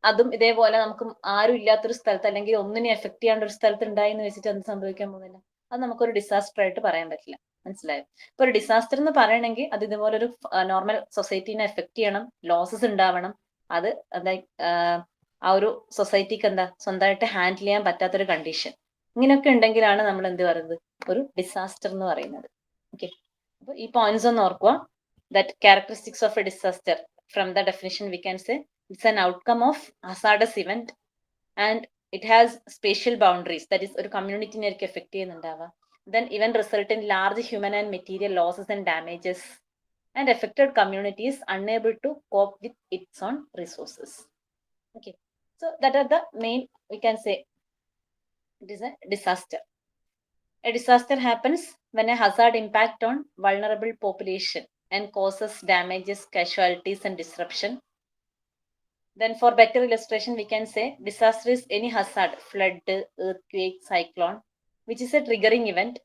അതും ഇതേപോലെ നമുക്ക് ആരും ഇല്ലാത്തൊരു സ്ഥലത്ത് അല്ലെങ്കിൽ ഒന്നിനെ എഫക്ട് ചെയ്യാണ്ട് ഒരു സ്ഥലത്ത് ഉണ്ടായി എന്ന് വെച്ചിട്ട് എന്ത് സംഭവിക്കാൻ പോകുന്നില്ല, അത് നമുക്കൊരു ഡിസാസ്റ്റർ ആയിട്ട് പറയാൻ പറ്റില്ല. മനസ്സിലായോ? ഇപ്പൊ ഒരു ഡിസാസ്റ്റർ എന്ന് പറയണമെങ്കിൽ അത് ഇതുപോലെ ഒരു നോർമൽ സൊസൈറ്റീനെ എഫക്ട് ചെയ്യണം, ലോസസ് ഉണ്ടാവണം, അത് എന്താ ആ ഒരു സൊസൈറ്റിക്ക് എന്താ സ്വന്തമായിട്ട് ഹാൻഡിൽ ചെയ്യാൻ പറ്റാത്തൊരു കണ്ടീഷൻ, ഇങ്ങനെയൊക്കെ ഉണ്ടെങ്കിലാണ് നമ്മൾ എന്ത് പറയുന്നത്, ഒരു ഡിസാസ്റ്റർ എന്ന് പറയുന്നത്. ഓക്കെ, അപ്പൊ ഈ പോയിന്റ്സ് ഒന്ന് ഓർക്കുക. That characteristics of A disaster, from the definition V can say it's an outcome of hazardous event and it has spatial boundaries, that is ഒരു കമ്മ്യൂണിറ്റിനെ ആയിരിക്കും effect ചെയ്യുന്നുണ്ടാവുക. then event result in large human and material losses and damages and affected community is unable to cope with its own resources. Okay, so that are the main, we can say it is a disaster. A disaster happens when a hazard impact on vulnerable population and causes damages, casualties and disruption. Then for better illustration, we can say disaster is any hazard, flood, earthquake, cyclone, which is a triggering event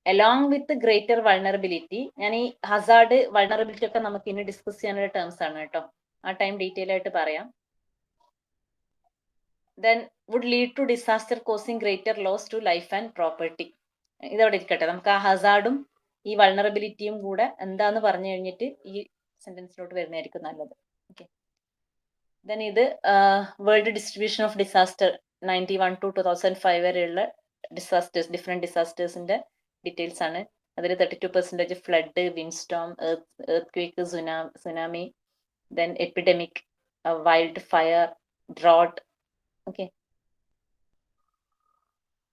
along with the greater vulnerability. ഞാൻ ഈ Hazard, vulnerability ഒക്കെ നമുക്ക് ഇനി discuss ചെയ്യാനുള്ള terms ആണ് കേട്ടോ, ആ time detail ആയിട്ട് പറയാം. then would lead to disaster causing greater loss to life and property. ഇതവിടെ ഇരിക്കട്ടെ, നമുക്ക് ആ ഹസാർഡും ഈ വൾണറബിലിറ്റിയും കൂടെ എന്താന്ന് പറഞ്ഞു കഴിഞ്ഞിട്ട് ഈ സെന്റൻസിലോട്ട് വരുന്നതായിരിക്കും നല്ലത്. ഓക്കെ, then ഇത് world distribution of disaster 91 to 2005 വരെയുള്ള ഡിസാസ്റ്റേഴ്സ്, ഡിഫറെന്റ് ഡിസാസ്റ്റേഴ്സിന്റെ ഡീറ്റെയിൽസ് ആണ്. അതിൽ 32% flood, windstorm, earthquake, tsunami, then epidemic, wildfire, drought. Okay,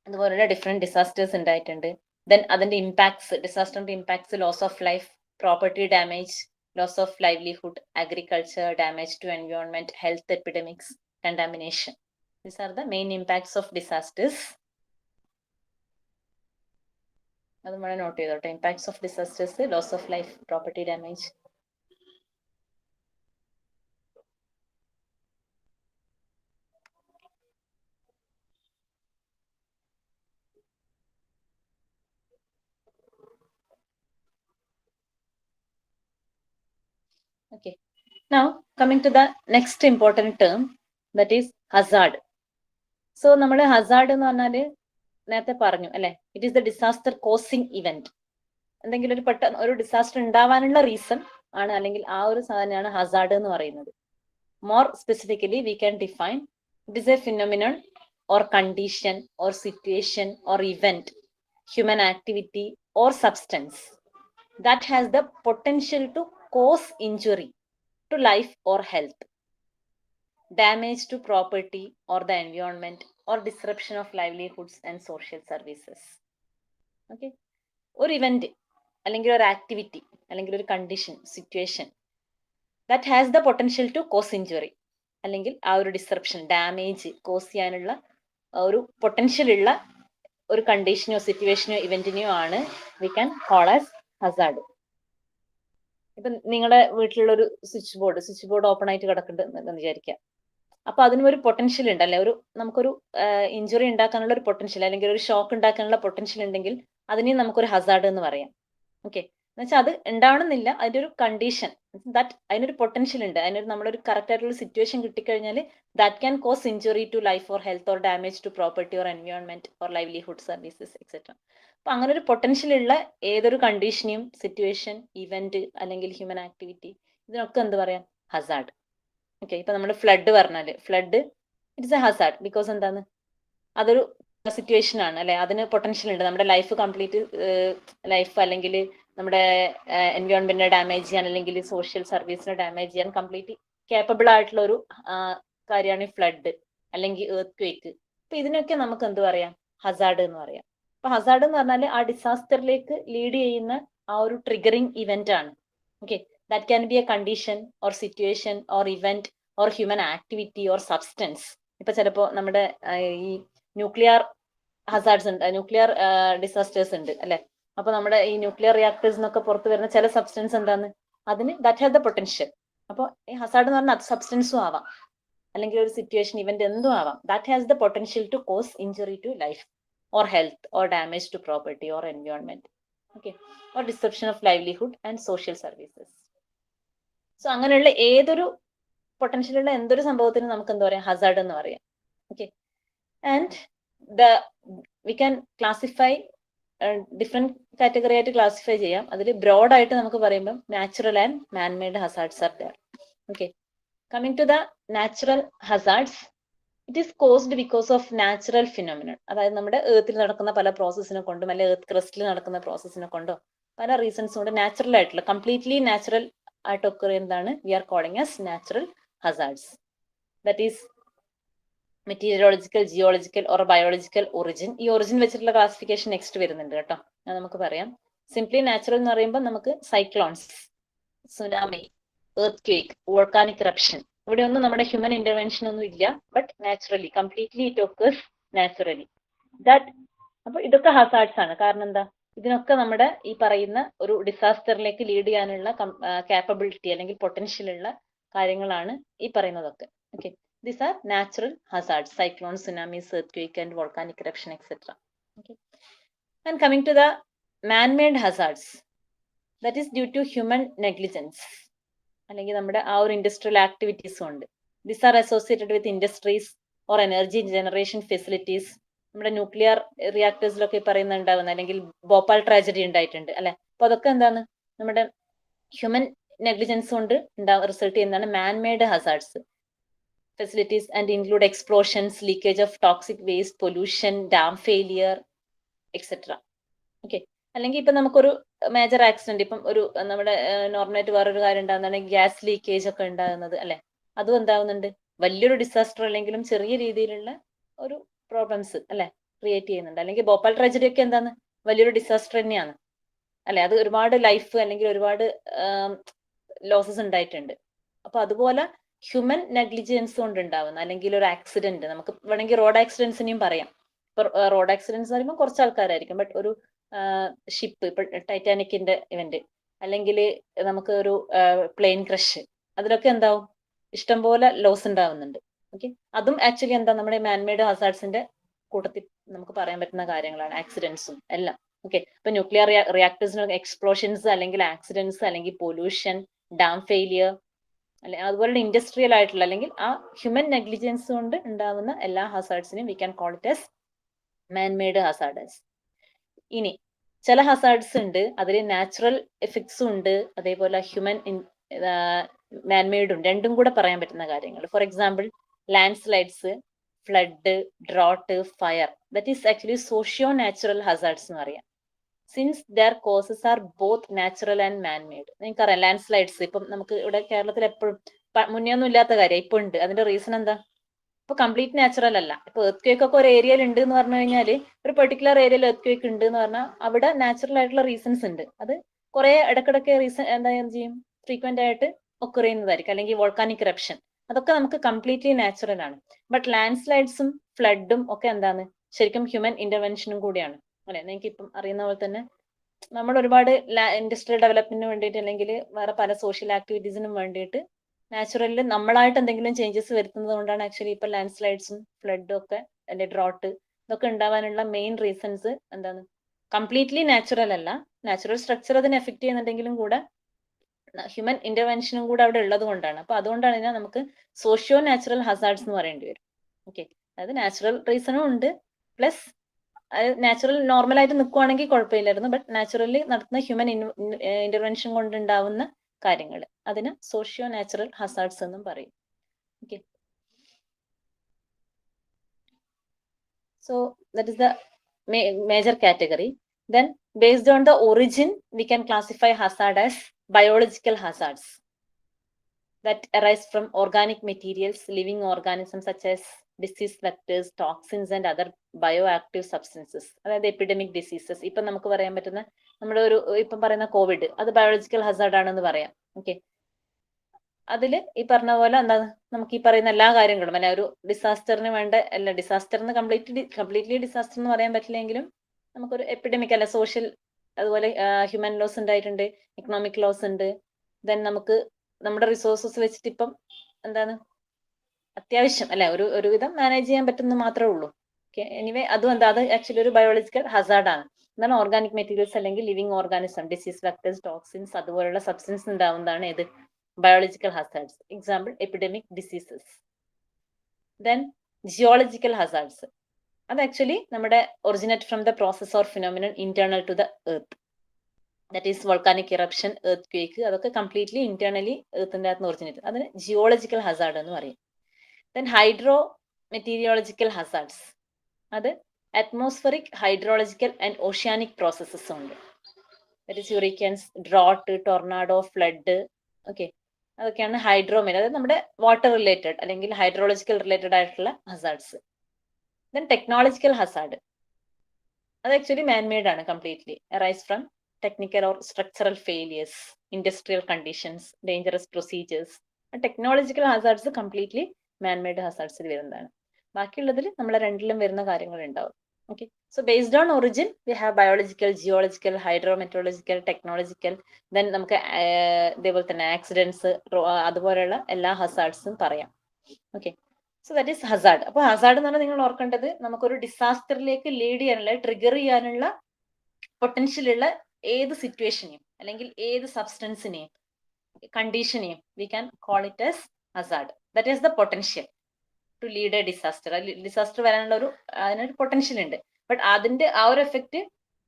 അതുപോലുള്ള ഡിഫറെന്റ് ഡിസാസ്റ്റേഴ്സ് ഉണ്ടായിട്ടുണ്ട്. ദെൻ അതിന്റെ ഇമ്പാക്ട്സ്, ഡിസാസ്റ്ററിന്റെ impacts, loss of life, property damage, loss of livelihood, agriculture, damage to environment, health epidemics, contamination. These are the main impacts of disasters. അത് നമ്മൾ not ചെയ്തോട്ടെ, impacts of disasters, loss of life, property damage. Okay, now coming to the next important term, that is hazard. So നമ്മൾ Hazard എന്ന് പറഞ്ഞാല് നേരത്തെ പറഞ്ഞു അല്ലെ, it is the disaster causing event. എന്തെങ്കിലും ഒരു പെട്ടെന്ന് ഒരു ഡിസാസ്റ്റർ ഉണ്ടാവാനുള്ള റീസൺ ആണ്, അല്ലെങ്കിൽ ആ ഒരു സാധനമാണ് ഹസാർഡ് എന്ന് പറയുന്നത്. More specifically we can define it is A phenomenon or condition or situation or event, human activity or substance that has the potential to cause injury to life or health, damage to property or the environment, or disruption of livelihoods and social services. Okay, ഒരു event അല്ലെങ്കിൽ ഒരു activity അല്ലെങ്കിൽ ഒരു condition, situation that has the potential to cause injury, അല്ലെങ്കിൽ ആ ഒരു disruption, damage cos ചെയ്യാനുള്ള ഒരു പൊട്ടൻഷ്യൽ ഉള്ള ഒരു കണ്ടീഷനോ സിറ്റുവേഷനോ ഇവന്റിനെയോ ആണ് V can call as Hazard. ഇപ്പൊ നിങ്ങളുടെ വീട്ടിലുള്ള ഒരു സ്വിച്ച് ബോർഡ് ഓപ്പൺ ആയിട്ട് കിടക്കുന്നുണ്ടെന്ന് വിചാരിക്കുക. അപ്പൊ അതിനും ഒരു പൊട്ടൻഷ്യൽ ഉണ്ട് അല്ലെ, നമുക്കൊരു ഇഞ്ചുറി ഉണ്ടാക്കാനുള്ള ഒരു പൊട്ടൻഷ്യൽ അല്ലെങ്കിൽ ഒരു ഷോക്ക് ഉണ്ടാക്കാനുള്ള പൊട്ടൻഷ്യൽ ഉണ്ടെങ്കിൽ അതിനെ നമുക്കൊരു ഹസാർഡ് എന്ന് പറയാം. ഓക്കെ, എന്നുവെച്ചാൽ അത് ഉണ്ടാവണമെന്നില്ല, അതിന്റെ ഒരു കണ്ടീഷൻ ദാറ്റ് അതിനൊരു പൊട്ടൻഷ്യൽ ഉണ്ട്, അതിനൊരു നമ്മളൊരു കറക്റ്റ് ആയിട്ടുള്ള സിറ്റുവേഷൻ കിട്ടിക്കഴിഞ്ഞാൽ that can cause injury to life or health or damage to property or environment or livelihood services etcetera. അപ്പൊ അങ്ങനെ ഒരു പൊട്ടൻഷ്യൽ ഉള്ള ഏതൊരു കണ്ടീഷനെയും സിറ്റുവേഷൻ ഇവന്റ് അല്ലെങ്കിൽ ഹ്യൂമൻ ആക്ടിവിറ്റി ഇതിനൊക്കെ എന്ത് പറയാം, ഹസാർഡ്. ഓക്കെ, ഇപ്പൊ നമ്മൾ ഫ്ലഡ് പറഞ്ഞാല് flood it's a hazard because എന്താണ് അതൊരു സിറ്റുവേഷൻ ആണ് അല്ലെ, അതിന് പൊട്ടൻഷ്യൽ ഉണ്ട് നമ്മുടെ ലൈഫ് കംപ്ലീറ്റ് ലൈഫ് അല്ലെങ്കിൽ നമ്മുടെ എൻവയോൺമെന്റിനെ ഡാമേജ് ചെയ്യാൻ അല്ലെങ്കിൽ സോഷ്യൽ സർവീസിനെ ഡാമേജ് ചെയ്യാൻ കംപ്ലീറ്റ് കേപ്പബിൾ ആയിട്ടുള്ള ഒരു കാര്യമാണ് ഈ ഫ്ലഡ് അല്ലെങ്കിൽ എർത്ത് ക്വേക്ക്. അപ്പൊ ഇതിനൊക്കെ നമുക്ക് എന്ത് പറയാം, ഹസാർഡ് എന്ന് പറയാം. അപ്പൊ ഹസാർഡ് എന്ന് പറഞ്ഞാൽ ആ ഡിസാസ്റ്ററിലേക്ക് ലീഡ് ചെയ്യുന്ന ആ ഒരു ട്രിഗറിങ് ഇവന്റ് ആണ്. Okay, that can be a condition or situation or event or human activity or substance. ഇപ്പൊ ചിലപ്പോ നമ്മുടെ ഈ ന്യൂക്ലിയർ ഹസാർഡ്സ് ഉണ്ട്, ന്യൂക്ലിയർ ഡിസാസ്റ്റേഴ്സ് ഉണ്ട് അല്ലെ. അപ്പൊ നമ്മുടെ ഈ ന്യൂക്ലിയർ റിയാക്ടേഴ്സ് എന്നൊക്കെ പുറത്ത് വരുന്ന ചില സബ്സ്റ്റൻസ് എന്താണ്, അതിന് ദാറ്റ് ഹാവ് ദ പൊട്ടൻഷ്യൽ. അപ്പൊ ഈ ഹസാർഡ് എന്ന് പറഞ്ഞാൽ അത് സബ്സ്റ്റൻസും ആവാം അല്ലെങ്കിൽ ഒരു സിറ്റുവേഷൻ ഇവന്റ് എന്തും ആവാം. That has the potential to cause injury to life or health or damage to property or environment. Okay, or disruption of livelihood and social services. So അങ്ങനെയുള്ള ഏതൊരു പൊട്ടൻഷ്യലുള്ള എന്തൊരു സംഭവത്തിനും നമുക്ക് എന്താ പറയാ, ഹസാർഡ് എന്ന് പറയാം. Okay, and we can classify different category ആയിട്ട് classify ചെയ്യാം. അതിൽ ബ്രോഡ് ആയിട്ട് നമുക്ക് പറയുമ്പോൾ natural and manmade hazards are there. Okay, coming to the natural hazards, it is caused because of natural phenomenon. അതായത് നമ്മുടെ ഏർത്തിൽ നടക്കുന്ന പല പ്രോസസ്സിനെ കൊണ്ടും അല്ലെങ്കിൽ ഏർത്ത് ക്രസ്റ്റിൽ നടക്കുന്ന പ്രോസസ്സിനെ കൊണ്ടോ പല റീസൺസ് കൊണ്ട് നാച്ചുറൽ ആയിട്ടുള്ള കംപ്ലീറ്റ്ലി നാച്ചുറൽ ആയിട്ട് ഒക്കർ എന്താണ് we are calling as natural hazards. That is meteorological, geological or biological origin. ഈ ഒറിജിൻ വെച്ചിട്ടുള്ള ക്ലാസിഫിക്കേഷൻ നെക്സ്റ്റ് വരുന്നുണ്ട് കേട്ടോ, അത് നമുക്ക് പറയാം. സിംപ്ലി നാച്ചുറൽ എന്ന് പറയുമ്പോൾ നമുക്ക് cyclones, tsunami, earth quake, volcanic eruption, ഇവിടെ ഒന്നും നമ്മുടെ ഹ്യൂമൻ ഇന്റർവെൻഷൻ ഒന്നും ഇല്ല, but naturally completely it occurs naturally. That അപ്പൊ ഇതൊക്കെ ഹസാർഡ്സ് ആണ്. കാരണം എന്താ, ഇതിനൊക്കെ നമ്മുടെ ഈ പറയുന്ന ഒരു ഡിസാസ്റ്ററിലേക്ക് ലീഡ് ചെയ്യാനുള്ള കാപ്പബിലിറ്റി അല്ലെങ്കിൽ പൊട്ടൻഷ്യൽ ഉള്ള കാര്യങ്ങളാണ് ഈ പറയുന്നതൊക്കെ. Okay, these are natural hazards, cyclone, സുനാമീസ്, earthquake and volcanic eruption etc. Okay, and coming to the man-made hazards, that is due to human negligence അല്ലെങ്കിൽ നമ്മുടെ ആ ഒരു ഇൻഡസ്ട്രിയൽ ആക്ടിവിറ്റീസും ഉണ്ട്. These are associated with industries or energy generation facilities. നമ്മുടെ nuclear റിയാക്ടേഴ്സിലൊക്കെ പറയുന്നുണ്ടാവുന്ന അല്ലെങ്കിൽ Bhopal tragedy ഉണ്ടായിട്ടുണ്ട് അല്ലെ. അപ്പൊ അതൊക്കെ എന്താണ് നമ്മുടെ ഹ്യൂമൻ നെഗ്ലിജൻസ് കൊണ്ട് റിസൾട്ട് ചെയ്യുന്നതാണ് man-made hazards. Facilities and include explosions, leakage of toxic waste, pollution, dam failure etcetera. Okay, അല്ലെങ്കിൽ ഇപ്പൊ നമുക്കൊരു മേജർ ആക്സിഡന്റ്, ഇപ്പം ഒരു നമ്മുടെ നോർമലായിട്ട് വേറൊരു കാര്യം ഉണ്ടാകുന്നതാണ് ഗ്യാസ് ലീക്കേജ് ഒക്കെ ഉണ്ടാകുന്നത് അല്ലെ. അതും എന്താവുന്നുണ്ട്, വലിയൊരു ഡിസാസ്റ്റർ അല്ലെങ്കിലും ചെറിയ രീതിയിലുള്ള ഒരു പ്രോബ്ലംസ് അല്ലെ ക്രിയേറ്റ് ചെയ്യുന്നുണ്ട്. അല്ലെങ്കിൽ ഭോപ്പാൽ ട്രാജഡി ഒക്കെ എന്താണ് വലിയൊരു ഡിസാസ്റ്റർ തന്നെയാണ് അല്ലെ. അത് ഒരുപാട് ലൈഫ് അല്ലെങ്കിൽ ഒരുപാട് ലോസസ് ഉണ്ടായിട്ടുണ്ട്. അപ്പൊ അതുപോലെ ഹ്യൂമൻ നെഗ്ലിജൻസ് കൊണ്ട് ഉണ്ടാവുന്ന അല്ലെങ്കിൽ ഒരു ആക്സിഡന്റ്, നമുക്ക് വേണമെങ്കിൽ റോഡ് ആക്സിഡൻസിനെയും പറയാം. ഇപ്പൊ റോഡ് ആക്സിഡൻസ് പറയുമ്പോൾ കുറച്ച് ആൾക്കാരായിരിക്കും, ബട്ട് ഒരു ഷിപ്പ്, ഇപ്പൊ ടൈറ്റാനിക്കിന്റെ ഇവന്റ് അല്ലെങ്കിൽ നമുക്ക് ഒരു പ്ലെയിൻ ക്രഷ്, അതിലൊക്കെ എന്താവും ഇഷ്ടംപോലെ ലോസ് ഉണ്ടാവുന്നുണ്ട്. ഓക്കെ, അതും ആക്ച്വലി എന്താ നമ്മുടെ മാൻമെയ്ഡ് ഹസാർഡ്സിന്റെ കൂട്ടത്തിൽ നമുക്ക് പറയാൻ പറ്റുന്ന കാര്യങ്ങളാണ്, ആക്സിഡൻസും എല്ലാം. ഓക്കെ, ഇപ്പൊ ന്യൂക്ലിയർ റിയാക്ടേഴ്സിന് എക്സ്പ്ലോഷൻസ് അല്ലെങ്കിൽ ആക്സിഡൻസ് അല്ലെങ്കിൽ പൊല്യൂഷൻ, ഡാം ഫെയിലിയർ അല്ലെ, അതുപോലെ ഇൻഡസ്ട്രിയൽ ആയിട്ടുള്ള അല്ലെങ്കിൽ ആ ഹ്യൂമൻ നെഗ്ലിജൻസ് കൊണ്ട് ഉണ്ടാവുന്ന എല്ലാ ഹസാർഡ്സിനെയും we can call it as manmade hazards. ഇനി ചില ഹസാർഡ്സ് ഉണ്ട് അതിൽ നാച്ചുറൽ എഫക്ട്സും ഉണ്ട്, അതേപോലെ ഹ്യൂമൻ മാൻമെയ്ഡും, രണ്ടും കൂടെ പറയാൻ പറ്റുന്ന കാര്യങ്ങൾ. For example land slides, flood, drought, fire, that is actually socio natural hazards എന്ന് പറയാം. Since there causes are both natural and man-made. നിങ്ങൾക്കറിയാം ലാൻഡ് സ്ലൈഡ്സ് ഇപ്പം നമുക്ക് ഇവിടെ കേരളത്തിൽ എപ്പോഴും മുന്നേ ഒന്നും ഇല്ലാത്ത കാര്യം, ഇപ്പൊ ഉണ്ട്. അതിന്റെ റീസൺ എന്താ, ഇപ്പൊ കംപ്ലീറ്റ് നാച്ചുറൽ അല്ല. ഇപ്പൊ എർത്ത് ക്വേക്ക് ഒക്കെ ഒരു ഏരിയയിൽ ഉണ്ട് എന്ന് പറഞ്ഞു കഴിഞ്ഞാല്, ഒരു പെർട്ടിക്കുലർ ഏരിയയിൽ എർത്ത് ക്വേക്ക് ഉണ്ട് എന്ന് പറഞ്ഞാൽ അവിടെ നാച്ചുറൽ ആയിട്ടുള്ള റീസൺസ് ഉണ്ട്. അത് കുറെ ഇടക്കിടക്ക് റീസൺ എന്താ ചെയ്യും, ഫ്രീക്വന്റ് ആയിട്ട് ഒക്കർ ചെയ്യുന്നതായിരിക്കും. അല്ലെങ്കിൽ വോൾക്കാനിക് ഇറപ്ഷൻ, അതൊക്കെ നമുക്ക് കംപ്ലീറ്റ്ലി നാച്ചുറൽ ആണ്. ബട്ട് ലാൻഡ് സ്ലൈഡ്സും ഫ്ലഡും ഒക്കെ എന്താണ് ശരിക്കും ഹ്യൂമൻ ഇന്റർവെൻഷനും കൂടിയാണ്. അല്ലെ, നിങ്ങൾക്ക് ഇപ്പം അറിയുന്ന പോലെ തന്നെ നമ്മൾ ഒരുപാട് ഇൻഡസ്ട്രിയൽ ഡെവലപ്മെന്റിന് വേണ്ടിയിട്ട് അല്ലെങ്കിൽ വേറെ പല സോഷ്യൽ ആക്ടിവിറ്റീസിനും വേണ്ടിയിട്ട് നാച്ചുറലിൽ നമ്മളായിട്ട് എന്തെങ്കിലും ചേഞ്ചസ് വരുത്തുന്നത് കൊണ്ടാണ് ആക്ച്വലി ഇപ്പൊ ലാൻഡ് സ്ലൈഡ്സും ഫ്ലഡും ഒക്കെ അല്ലെ ഡ്രോട്ട് ഇതൊക്കെ ഉണ്ടാവാനുള്ള മെയിൻ റീസൺസ് എന്താണ് കംപ്ലീറ്റ്ലി നാച്ചുറൽ അല്ല, നാച്ചുറൽ സ്ട്രക്ചർ അതിനെ എഫക്ട് ചെയ്യുന്നുണ്ടെങ്കിലും കൂടെ ഹ്യൂമൻ ഇന്റർവെൻഷനും കൂടെ അവിടെ ഉള്ളത് കൊണ്ടാണ്. അപ്പൊ അതുകൊണ്ടാണ് ഇതിനെ നമുക്ക് സോഷ്യോ നാച്ചുറൽ ഹസാർഡ്സ് എന്ന് പറയേണ്ടി വരും. ഓക്കെ, അതായത് നാച്ചുറൽ റീസണും ഉണ്ട്, പ്ലസ് നാച്ചുറൽ നോർമലായിട്ട് നിൽക്കുവാണെങ്കിൽ കുഴപ്പമില്ലായിരുന്നു, ബട്ട് നാച്ചുറലി നടത്തുന്ന ഹ്യൂമൻ ഇന്റർവെൻഷൻ കൊണ്ടുണ്ടാവുന്ന കാര്യങ്ങൾ അതിന് സോഷ്യോ നാച്ചുറൽ ഹസാർഡ്സ് എന്നും പറയും. Okay, so that is the major category. Then based on the origin we can classify hazard as biological hazards that arise from organic materials, living organisms such as disease vectors, toxins and other bioactive substances. അതായത് epidemic diseases, ഇപ്പം നമുക്ക് പറയാൻ പറ്റുന്ന നമ്മുടെ ഒരു ഇപ്പം പറയുന്ന Covid, അത് ബയോളജിക്കൽ ഹസാർഡ് ആണെന്ന് പറയാം. ഓക്കെ, അതിൽ ഈ പറഞ്ഞ പോലെ എന്താ നമുക്ക് ഈ പറയുന്ന എല്ലാ കാര്യങ്ങളും അല്ലെ ഒരു ഡിസാസ്റ്ററിന് വേണ്ട അല്ല, ഡിസാസ്റ്ററിന് കംപ്ലീറ്റ്ലി ഡിസാസ്റ്റർ എന്ന് പറയാൻ പറ്റില്ലെങ്കിലും നമുക്കൊരു എപ്പിഡമിക് അല്ല സോഷ്യൽ, അതുപോലെ ഹ്യൂമൻ ലോസ് ഉണ്ടായിട്ടുണ്ട്, എക്കണോമിക് ലോസ് ഉണ്ട്, ദെൻ നമുക്ക് നമ്മുടെ റിസോഴ്സസ് വെച്ചിട്ട് ഇപ്പം എന്താണ് അത്യാവശ്യം അല്ലെ ഒരുവിധം മാനേജ് ചെയ്യാൻ പറ്റുന്ന മാത്രമേ ഉള്ളൂ. ഓക്കെ, എനിവേ അതും എന്താ അത് ആക്ച്വലി ഒരു ബയോളജിക്കൽ ഹസാർഡാണ്. എന്താണ് ഓർഗാനിക് മെറ്റീരിയൽസ് അല്ലെങ്കിൽ living organism, disease vectors, toxins അതുപോലുള്ള സബ്സ്റ്റൻസ് ഉണ്ടാവുന്നതാണ് ഏത് biological hazards. Example, epidemic diseases. Then geological hazards. അത് ആക്ച്വലി നമ്മുടെ originate from the process or phenomenon internal to the earth, that is volcanic eruption, earthquake, അതൊക്കെ completely internally എർത്തിന്റെ അകത്ത് originate, അതിന് geological hazard എന്ന് പറയും. ദെൻ ഹൈഡ്രോ മെറ്റീരിയോളജിക്കൽ ഹസാർഡ്സ്, അത് atmospheric, hydrological and oceanic processes ഉണ്ട്. That is hurricanes, drought, tornado, flood. Okay, അതൊക്കെയാണ് ഹൈഡ്രോമെൻ, അതായത് നമ്മുടെ വാട്ടർ റിലേറ്റഡ് അല്ലെങ്കിൽ ഹൈഡ്രോളജിക്കൽ റിലേറ്റഡ് ആയിട്ടുള്ള ഹസാർഡ്സ്. ദെൻ ടെക്നോളജിക്കൽ ഹസാർഡ്, അത് ആക്ച്വലി മാൻമെയ്ഡ് ആണ്, completely arise from technical or structural failures, industrial conditions, dangerous procedures. Technological hazards completely manmade ഹസാർഡ്സിൽ വരുന്നതാണ്. ബാക്കിയുള്ളതിൽ നമ്മളെ രണ്ടിലും വരുന്ന കാര്യങ്ങൾ ഉണ്ടാവും. Okay, so based on origin we have biological, geological, hydrometeorological, technological, then നമുക്ക് ഇതേപോലെ തന്നെ ആക്സിഡൻസ് അതുപോലെയുള്ള എല്ലാ ഹസാർഡ്സും പറയാം. Okay, so that is hazard. അപ്പോൾ ഹസാർഡ് എന്ന് പറഞ്ഞാൽ നിങ്ങൾ ഓർക്കേണ്ടത് നമുക്കൊരു ഡിസാസ്റ്ററിലേക്ക് ലീഡ് ചെയ്യാനുള്ള, ട്രിഗർ ചെയ്യാനുള്ള പൊട്ടൻഷ്യൽ ഉള്ള ഏത് സിറ്റുവേഷനെയും അല്ലെങ്കിൽ ഏത് സബ്സ്റ്റൻസിനെയും കണ്ടീഷനെയും we can call it as hazard. That is the potential to lead a disaster. Disaster വരാനുള്ള അതിനൊരു പൊട്ടൻഷ്യൽ ഉണ്ട്, ബട്ട് അതിന്റെ ആ ഒരു എഫക്റ്റ്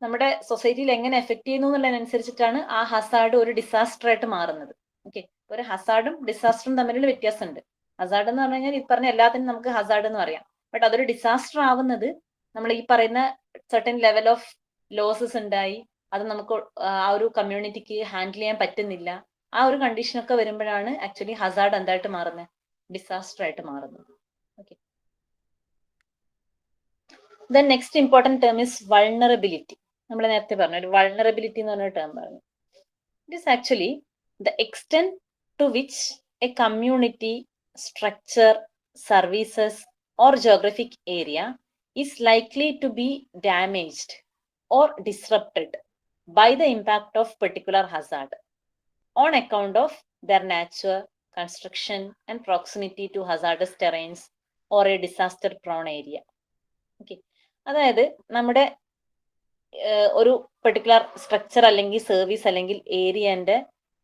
നമ്മുടെ സൊസൈറ്റിയിൽ എങ്ങനെ എഫക്ട് ചെയ്യുന്നു എന്നുള്ളതിനനുസരിച്ചിട്ടാണ് ആ ഹസാർഡ് ഒരു ഡിസാസ്റ്റർ ആയിട്ട് മാറുന്നത്. ഓക്കെ, ഒരു ഹസാർഡും ഡിസാസ്റ്ററും തമ്മിലുള്ള വ്യത്യാസമുണ്ട്. ഹസാർഡ് എന്ന് പറഞ്ഞു കഴിഞ്ഞാൽ ഈ പറഞ്ഞ എല്ലാത്തിനും നമുക്ക് ഹസാർഡ് എന്ന് പറയാം, ബട്ട് അതൊരു ഡിസാസ്റ്റർ ആവുന്നത് നമ്മൾ ഈ പറയുന്ന സർട്ടൻ ലെവൽ ഓഫ് ലോസസ് ഉണ്ടായി, അത് നമുക്ക് ആ ഒരു കമ്മ്യൂണിറ്റിക്ക് ഹാൻഡിൽ ചെയ്യാൻ പറ്റുന്നില്ല, ആ ഒരു കണ്ടീഷനൊക്കെ വരുമ്പോഴാണ് ആക്ച്വലി ഹസാർഡ് എന്തായിട്ട് മാറുന്നത്, ഡിസാസ്റ്റർ ആയിട്ട് മാറുന്നത്. Okay. The next important term is vulnerability. നമ്മൾ നേരത്തെ പറഞ്ഞു ഒരു vulnerability എന്ന് പറഞ്ഞ ടേം പറഞ്ഞു. It is actually the extent to which a community, structure, services or geographic area is likely to be damaged or disrupted by the impact of particular hazard on account of their nature, construction and proximity to hazardous terrains or a disaster prone area. Okay, അതായത് നമ്മുടെ ഒരു particular structure അല്ലെങ്കിൽ service അല്ലെങ്കിൽ ഏരിയന്റെ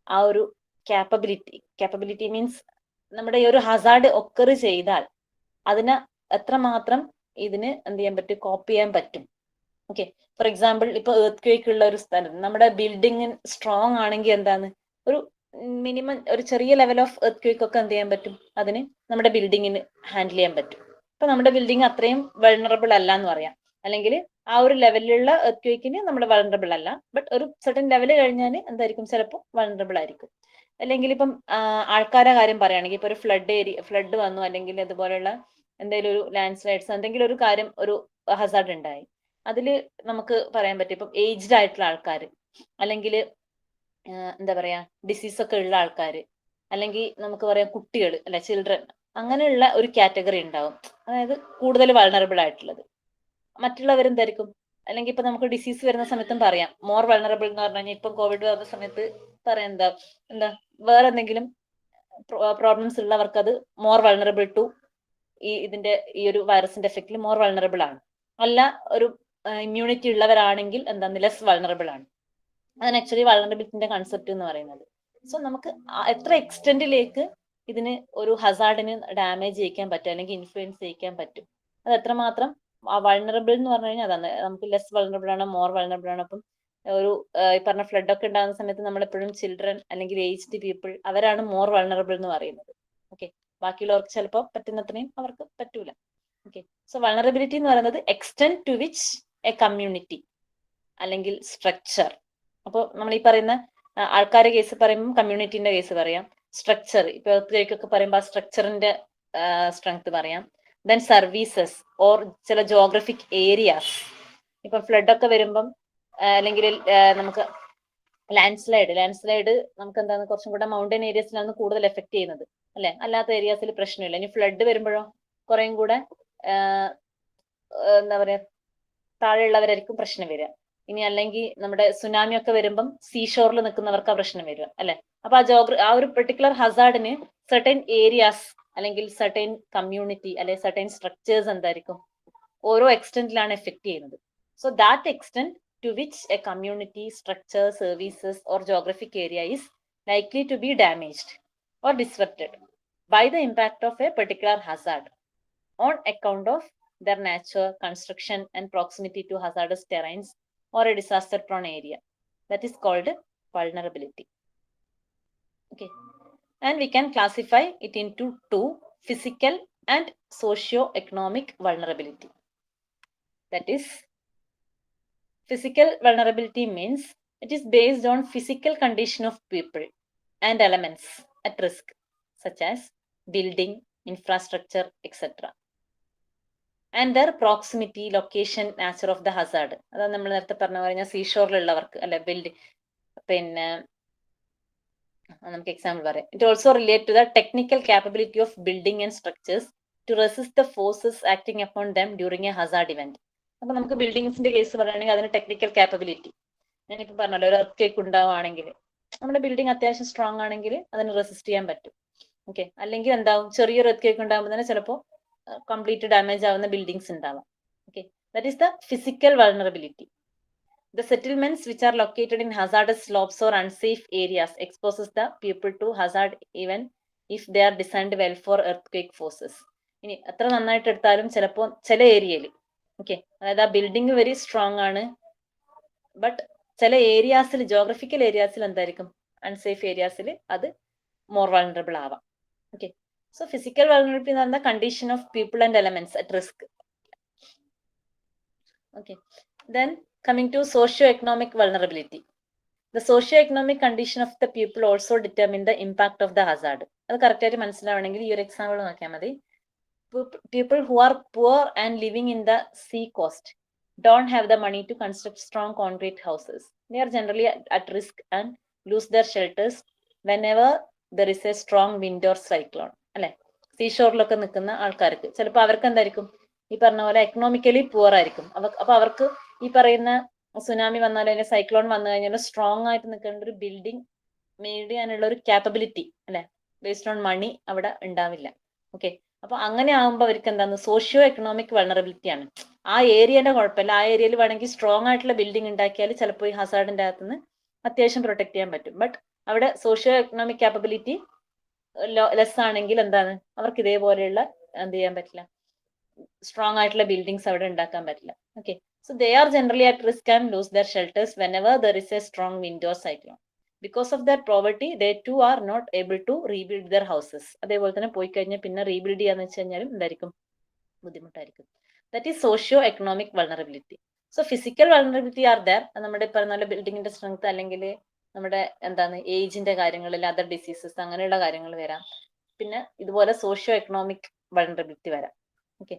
ആ ഒരു capability means നമ്മുടെ ഈ ഒരു ഹസാർഡ് ഒക്കർ ചെയ്താൽ അതിന് എത്രമാത്രം ഇതിന് എന്ത് ചെയ്യാൻ പറ്റും, കോപ്പ് ചെയ്യാൻ പറ്റും. ഓക്കെ, ഫോർ എക്സാമ്പിൾ ഇപ്പൊ എർത്ത് ക്വേക്ക് ഉള്ള ഒരു സ്ഥലം, നമ്മുടെ ബിൽഡിംഗ് സ്ട്രോങ് ആണെങ്കിൽ എന്താണ് ഒരു മിനിമം ഒരു ചെറിയ ലെവൽ ഓഫ് എർത്ത് ക്വേക്ക് ഒക്കെ എന്ത് ചെയ്യാൻ പറ്റും, അതിന് നമ്മുടെ ബിൽഡിങ്ങിന് ഹാൻഡിൽ ചെയ്യാൻ പറ്റും. ഇപ്പൊ നമ്മുടെ ബിൽഡിംഗ് അത്രയും വൾണറബിൾ അല്ല എന്ന് പറയാം, അല്ലെങ്കിൽ ആ ഒരു ലെവലിലുള്ള എർത്ത് ക്വേക്കിന് നമ്മൾ വൾണറബിൾ അല്ല, ബട്ട് ഒരു സർട്ടൻ ലെവൽ കഴിഞ്ഞാൽ എന്തായിരിക്കും, ചിലപ്പോൾ വൾണറബിൾ ആയിരിക്കും. അല്ലെങ്കിൽ ഇപ്പം ആൾക്കാരുടെ കാര്യം പറയുകയാണെങ്കിൽ ഇപ്പൊ ഒരു ഫ്ലഡ് വന്നു, അല്ലെങ്കിൽ അതുപോലെയുള്ള എന്തെങ്കിലും ഒരു ലാൻഡ് സ്ലൈഡ്സ് എന്തെങ്കിലും ഒരു കാര്യം, ഒരു ഹസാർഡ് ഉണ്ടായി, അതിൽ നമുക്ക് പറയാൻ പറ്റും ഇപ്പം ഏജ്ഡ് ആയിട്ടുള്ള ആൾക്കാർ, അല്ലെങ്കിൽ എന്താ പറയാ ഡിസീസ് ഒക്കെ ഉള്ള ആൾക്കാർ, അല്ലെങ്കിൽ നമുക്ക് പറയാം കുട്ടികൾ അല്ലെ ചിൽഡ്രൻ, അങ്ങനെയുള്ള ഒരു കാറ്റഗറി ഉണ്ടാവും. അതായത് കൂടുതൽ വൾണറബിൾ ആയിട്ടുള്ളത്. മറ്റുള്ളവരെന്തായിരിക്കും, അല്ലെങ്കിൽ ഇപ്പൊ നമുക്ക് ഡിസീസ് വരുന്ന സമയത്തും പറയാം മോർ വൾണറബിൾ എന്ന് പറഞ്ഞു കഴിഞ്ഞാൽ ഇപ്പം കോവിഡ് വരുന്ന സമയത്ത് പറയാം എന്താ വേറെ എന്തെങ്കിലും പ്രോബ്ലംസ് ഉള്ളവർക്ക് അത് മോർ വൾണറബിൾ ടു ഇതിന്റെ ഈ ഒരു വൈറസിന്റെ എഫക്റ്റിൽ മോർ വൾണറബിൾ ആണ്. അല്ല ഒരു ഇമ്മ്യൂണിറ്റി ഉള്ളവരാണെങ്കിൽ എന്താണ് ലെസ് വൾണറബിൾ ആണ്. അതാണ് ആക്ച്വലി വൾണറബിലിറ്റിന്റെ കൺസെപ്റ്റ് എന്ന് പറയുന്നത്. സോ നമുക്ക് എത്ര എക്സ്റ്റെന്റിലേക്ക് ഇതിന് ഒരു ഹസാർഡിന് ഡാമേജ് ചെയ്യിക്കാൻ പറ്റും അല്ലെങ്കിൽ ഇൻഫ്ലുവൻസ് ചെയ്യിക്കാൻ പറ്റും, അത് എത്രമാത്രം വൾണറബിൾ എന്ന് പറഞ്ഞു കഴിഞ്ഞാൽ അതാണ് നമുക്ക് ലെസ് വൾണറബിൾ ആണ് മോർ വൾണറബിൾ ആണ്. അപ്പം ഒരു ഈ പറഞ്ഞ ഫ്ലഡ് ഒക്കെ ഉണ്ടാകുന്ന സമയത്ത് നമ്മളെപ്പോഴും ചിൽഡ്രൻ അല്ലെങ്കിൽ ഏജ്ഡ് പീപ്പിൾ അവരാണ് മോർ വൾണറബിൾ എന്ന് പറയുന്നത്. ഓക്കെ, ബാക്കിയുള്ളവർക്ക് ചിലപ്പോൾ പറ്റുന്നത്രയും അവർക്ക് പറ്റൂല. ഓക്കെ, സോ വൾണറബിലിറ്റി എന്ന് പറയുന്നത് extent to which a community അല്ലെങ്കിൽ സ്ട്രക്ചർ. അപ്പോൾ നമ്മൾ ഈ പറയുന്ന ആൾക്കാരുടെ കേസ് പറയുമ്പോൾ കമ്മ്യൂണിറ്റിന്റെ കേസ് പറയാം. സ്ട്രക്ചർ ഇപ്പൊ എർത്ത് പറയുമ്പോൾ ആ സ്ട്രക്ചറിന്റെ സ്ട്രെങ്ത് പറയാം. ദെൻ സർവീസസ് ഓർ ചില ജോഗ്രഫിക് ഏരിയാസ്. ഇപ്പൊ ഫ്ലഡ് ഒക്കെ വരുമ്പം അല്ലെങ്കിൽ നമുക്ക് ലാൻഡ് സ്ലൈഡ് നമുക്ക് എന്താണ് കുറച്ചും കൂടെ മൗണ്ടൻ ഏരിയസിലാണ് കൂടുതൽ എഫക്ട് ചെയ്യുന്നത് അല്ലെ. അല്ലാത്ത ഏരിയാസിൽ പ്രശ്നമില്ല. ഇനി ഫ്ലഡ് വരുമ്പോഴോ കുറേയും കൂടെ എന്താ പറയാ താഴെയുള്ളവരായിരിക്കും പ്രശ്നം വരിക. ഇനി അല്ലെങ്കിൽ നമ്മുടെ സുനാമി ഒക്കെ വരുമ്പം സീഷോറിൽ നിൽക്കുന്നവർക്ക് ആ പ്രശ്നം വരിക അല്ലെ. അപ്പൊ ആ ഒരു പെർട്ടിക്കുലർ ഹസാർഡിന് സർട്ടൻ ഏരിയാസ് അല്ലെങ്കിൽ സർട്ടൻ കമ്മ്യൂണിറ്റി അല്ലെങ്കിൽ സർട്ടൻ സ്ട്രക്ചേഴ്സ് എന്തായിരിക്കും ഓരോ എക്സ്റ്റെന്റിലാണ് എഫക്ട് ചെയ്യുന്നത്. So that extent to which a community, structure, services or geographic area is likely to be damaged or disrupted by the impact of a particular hazard on account of their nature, construction and proximity to hazardous terrains or a disaster prone area. That is called vulnerability. Okay, and we can classify it into two: physical and socio-economic vulnerability. That is, physical vulnerability means it is based on physical condition of people and elements at risk, such as building, infrastructure, etc. And their proximity, location, nature of the hazard. അതാണ് നമ്മൾ നേരത്തെ പറഞ്ഞ സീഷോറിലുള്ളവർക്ക് അല്ലെ building. പിന്നെ നമുക്ക് example പറയാം. It also relate to the technical capability of building and structures to resist the forces acting upon them during a hazard event. അപ്പൊ നമുക്ക് ബിൽഡിങ്സിന്റെ കേസ് പറയുകയാണെങ്കിൽ അതിന് ടെക്നിക്കൽ കാപ്പബിലിറ്റി, ഞാനിപ്പോ പറഞ്ഞല്ലോ ഒരു എർത്ത് ക്വേക്ക് ഉണ്ടാവുകയാണെങ്കിൽ നമ്മുടെ ബിൽഡിംഗ് അത്യാവശ്യം സ്ട്രോങ് ആണെങ്കിൽ അതിന് റെസിസ്റ്റ് ചെയ്യാൻ പറ്റും. ഓക്കെ, അല്ലെങ്കിൽ എന്താവും ചെറിയൊരു എർത്ത് ക്വേക്ക് ഉണ്ടാകുമ്പോൾ തന്നെ ചിലപ്പോൾ കംപ്ലീറ്റ് ഡാമേജ് ആവുന്ന ബിൽഡിങ്സ് ഉണ്ടാവാം. Okay, that is the physical vulnerability. The settlements which are located in hazardous slopes or unsafe areas exposes the people to hazard even if they are designed well for earthquake forces. ഇനി എത്ര നന്നായിട്ട് എടുത്താലും ചിലപ്പോൾ ചില ഏരിയയിൽ okay, അതായത് ആ building very strong ആണ്, ബട്ട് ചില ഏരിയാസിൽ ജോഗ്രഫിക്കൽ ഏരിയാസിൽ എന്തായിരിക്കും അൺസേഫ് ഏരിയാസിൽ അത് മോർ വൾണറബിൾ ആവാം. ഓക്കെ, സോ ഫിസിക്കൽ വൾണറബിലിറ്റി എന്ന് പറഞ്ഞാൽ condition of people and elements at risk. Okay, then coming to socio-economic vulnerability. The socio-economic condition of the people also determine the impact of the hazard. അത് correct ആയിട്ട് മനസ്സിലാവണമെങ്കിൽ ഈ ഒരു example നോക്കിയാൽ മതി. People who are poor and living in the sea coast don't have the money to construct strong concrete houses. They are generally at risk and lose their shelters whenever there is a strong wind or cyclone. അല്ലെ, സീഷോറിലൊക്കെ നിൽക്കുന്ന ആൾക്കാർക്ക് ചിലപ്പോൾ അവർക്ക് എന്തായിരിക്കും ഈ പറഞ്ഞ പോലെ economically poor ആയിരിക്കും. അപ്പൊ അവർക്ക് ഈ പറയുന്ന സുനാമി വന്നാലും അല്ലെങ്കിൽ സൈക്ലോൺ വന്നു കഴിഞ്ഞാൽ സ്ട്രോങ് ആയിട്ട് നിൽക്കേണ്ട ഒരു ബിൽഡിംഗ് മെയ്ഡ് ചെയ്യാനുള്ള ഒരു കാപ്പബിലിറ്റി അല്ലെ ബേസ്ഡ് ഓൺ മണി അവിടെ ഉണ്ടാവില്ല. ഓക്കെ, അപ്പൊ അങ്ങനെ ആകുമ്പോൾ അവർക്ക് എന്താണ് സോഷ്യോ എക്കണോമിക് വൾണറബിലിറ്റി ആണ്. ആ ഏരിയന്റെ കുഴപ്പമില്ല, ആ ഏരിയയിൽ വേണമെങ്കിൽ സ്ട്രോങ് ആയിട്ടുള്ള ബിൽഡിംഗ് ഉണ്ടാക്കിയാൽ ചിലപ്പോൾ ഈ ഹസാർഡിന്റെ അകത്തുനിന്ന് അത്യാവശ്യം പ്രൊട്ടക്ട് ചെയ്യാൻ പറ്റും. ബട്ട് അവിടെ സോഷ്യോ എക്കണോമിക് കാപ്പബിലിറ്റി ലെസ് ആണെങ്കിൽ എന്താണ് അവർക്ക് ഇതേപോലെയുള്ള എന്ത് ചെയ്യാൻ പറ്റില്ല, സ്ട്രോങ് ആയിട്ടുള്ള ബിൽഡിങ്സ് അവിടെ ഉണ്ടാക്കാൻ പറ്റില്ല. Okay, so they are generally at risk and lose their shelters whenever there is a strong wind or cyclone. Because of their poverty, they too are not able to rebuild their houses. അതേപോലെ തന്നെ പോയി കഴിഞ്ഞാൽ പിന്നെ rebuild ചെയ്യാന്ന് വെച്ച് കഴിഞ്ഞാലും എന്തായിരിക്കും ബുദ്ധിമുട്ടായിരിക്കും. That is socio economic vulnerability. So physical vulnerability are there, നമ്മുടെ പറഞ്ഞ ബിൽഡിങ്ങിന്റെ സ്ട്രെങ്ത് അല്ലെങ്കിൽ നമ്മുടെ എന്താണ് ഏജിന്റെ കാര്യങ്ങളിൽ അതർ ഡിസീസസ് അങ്ങനെയുള്ള കാര്യങ്ങൾ വരാം. പിന്നെ ഇതുപോലെ സോഷ്യോ എക്കണോമിക് വൾണറബിലിറ്റി വരാം. ഓക്കെ,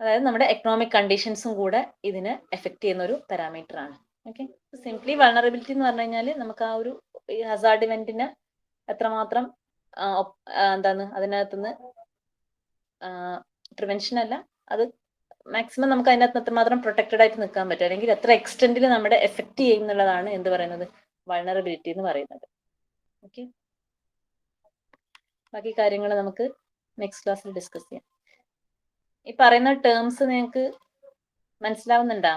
അതായത് നമ്മുടെ എക്കണോമിക് കണ്ടീഷൻസും കൂടെ ഇതിനെ എഫക്ട് ചെയ്യുന്ന ഒരു പാരാമീറ്റർ ആണ്. ഓക്കെ, സിംപ്ലി വൾണറബിലിറ്റി എന്ന് പറഞ്ഞു കഴിഞ്ഞാൽ നമുക്ക് ആ ഒരു ഹസാർഡ് ഇവന്റിനെ എത്രമാത്രം എന്താണ് അതിനകത്തുനിന്ന് പ്രിവെൻഷൻ അല്ല, അത് മാക്സിമം നമുക്ക് അതിനകത്ത് എത്രമാത്രം പ്രൊട്ടക്റ്റഡ് ആയിട്ട് നിൽക്കാൻ പറ്റും, അല്ലെങ്കിൽ എത്ര എക്സ്റ്റെൻഡിൽ നമ്മുടെ എഫക്ട് ചെയ്യും എന്നുള്ളതാണ് എന്ത് പറയുന്നത്, വൾണറബിലിറ്റി എന്ന് പറയുന്നത്. ഓക്കെ, ബാക്കി കാര്യങ്ങൾ നമുക്ക് നെക്സ്റ്റ് ക്ലാസ്സിൽ ഡിസ്കസ് ചെയ്യാം. ഈ പറയുന്ന ടേംസ് നിങ്ങൾക്ക് മനസ്സിലാവുന്നുണ്ടോ?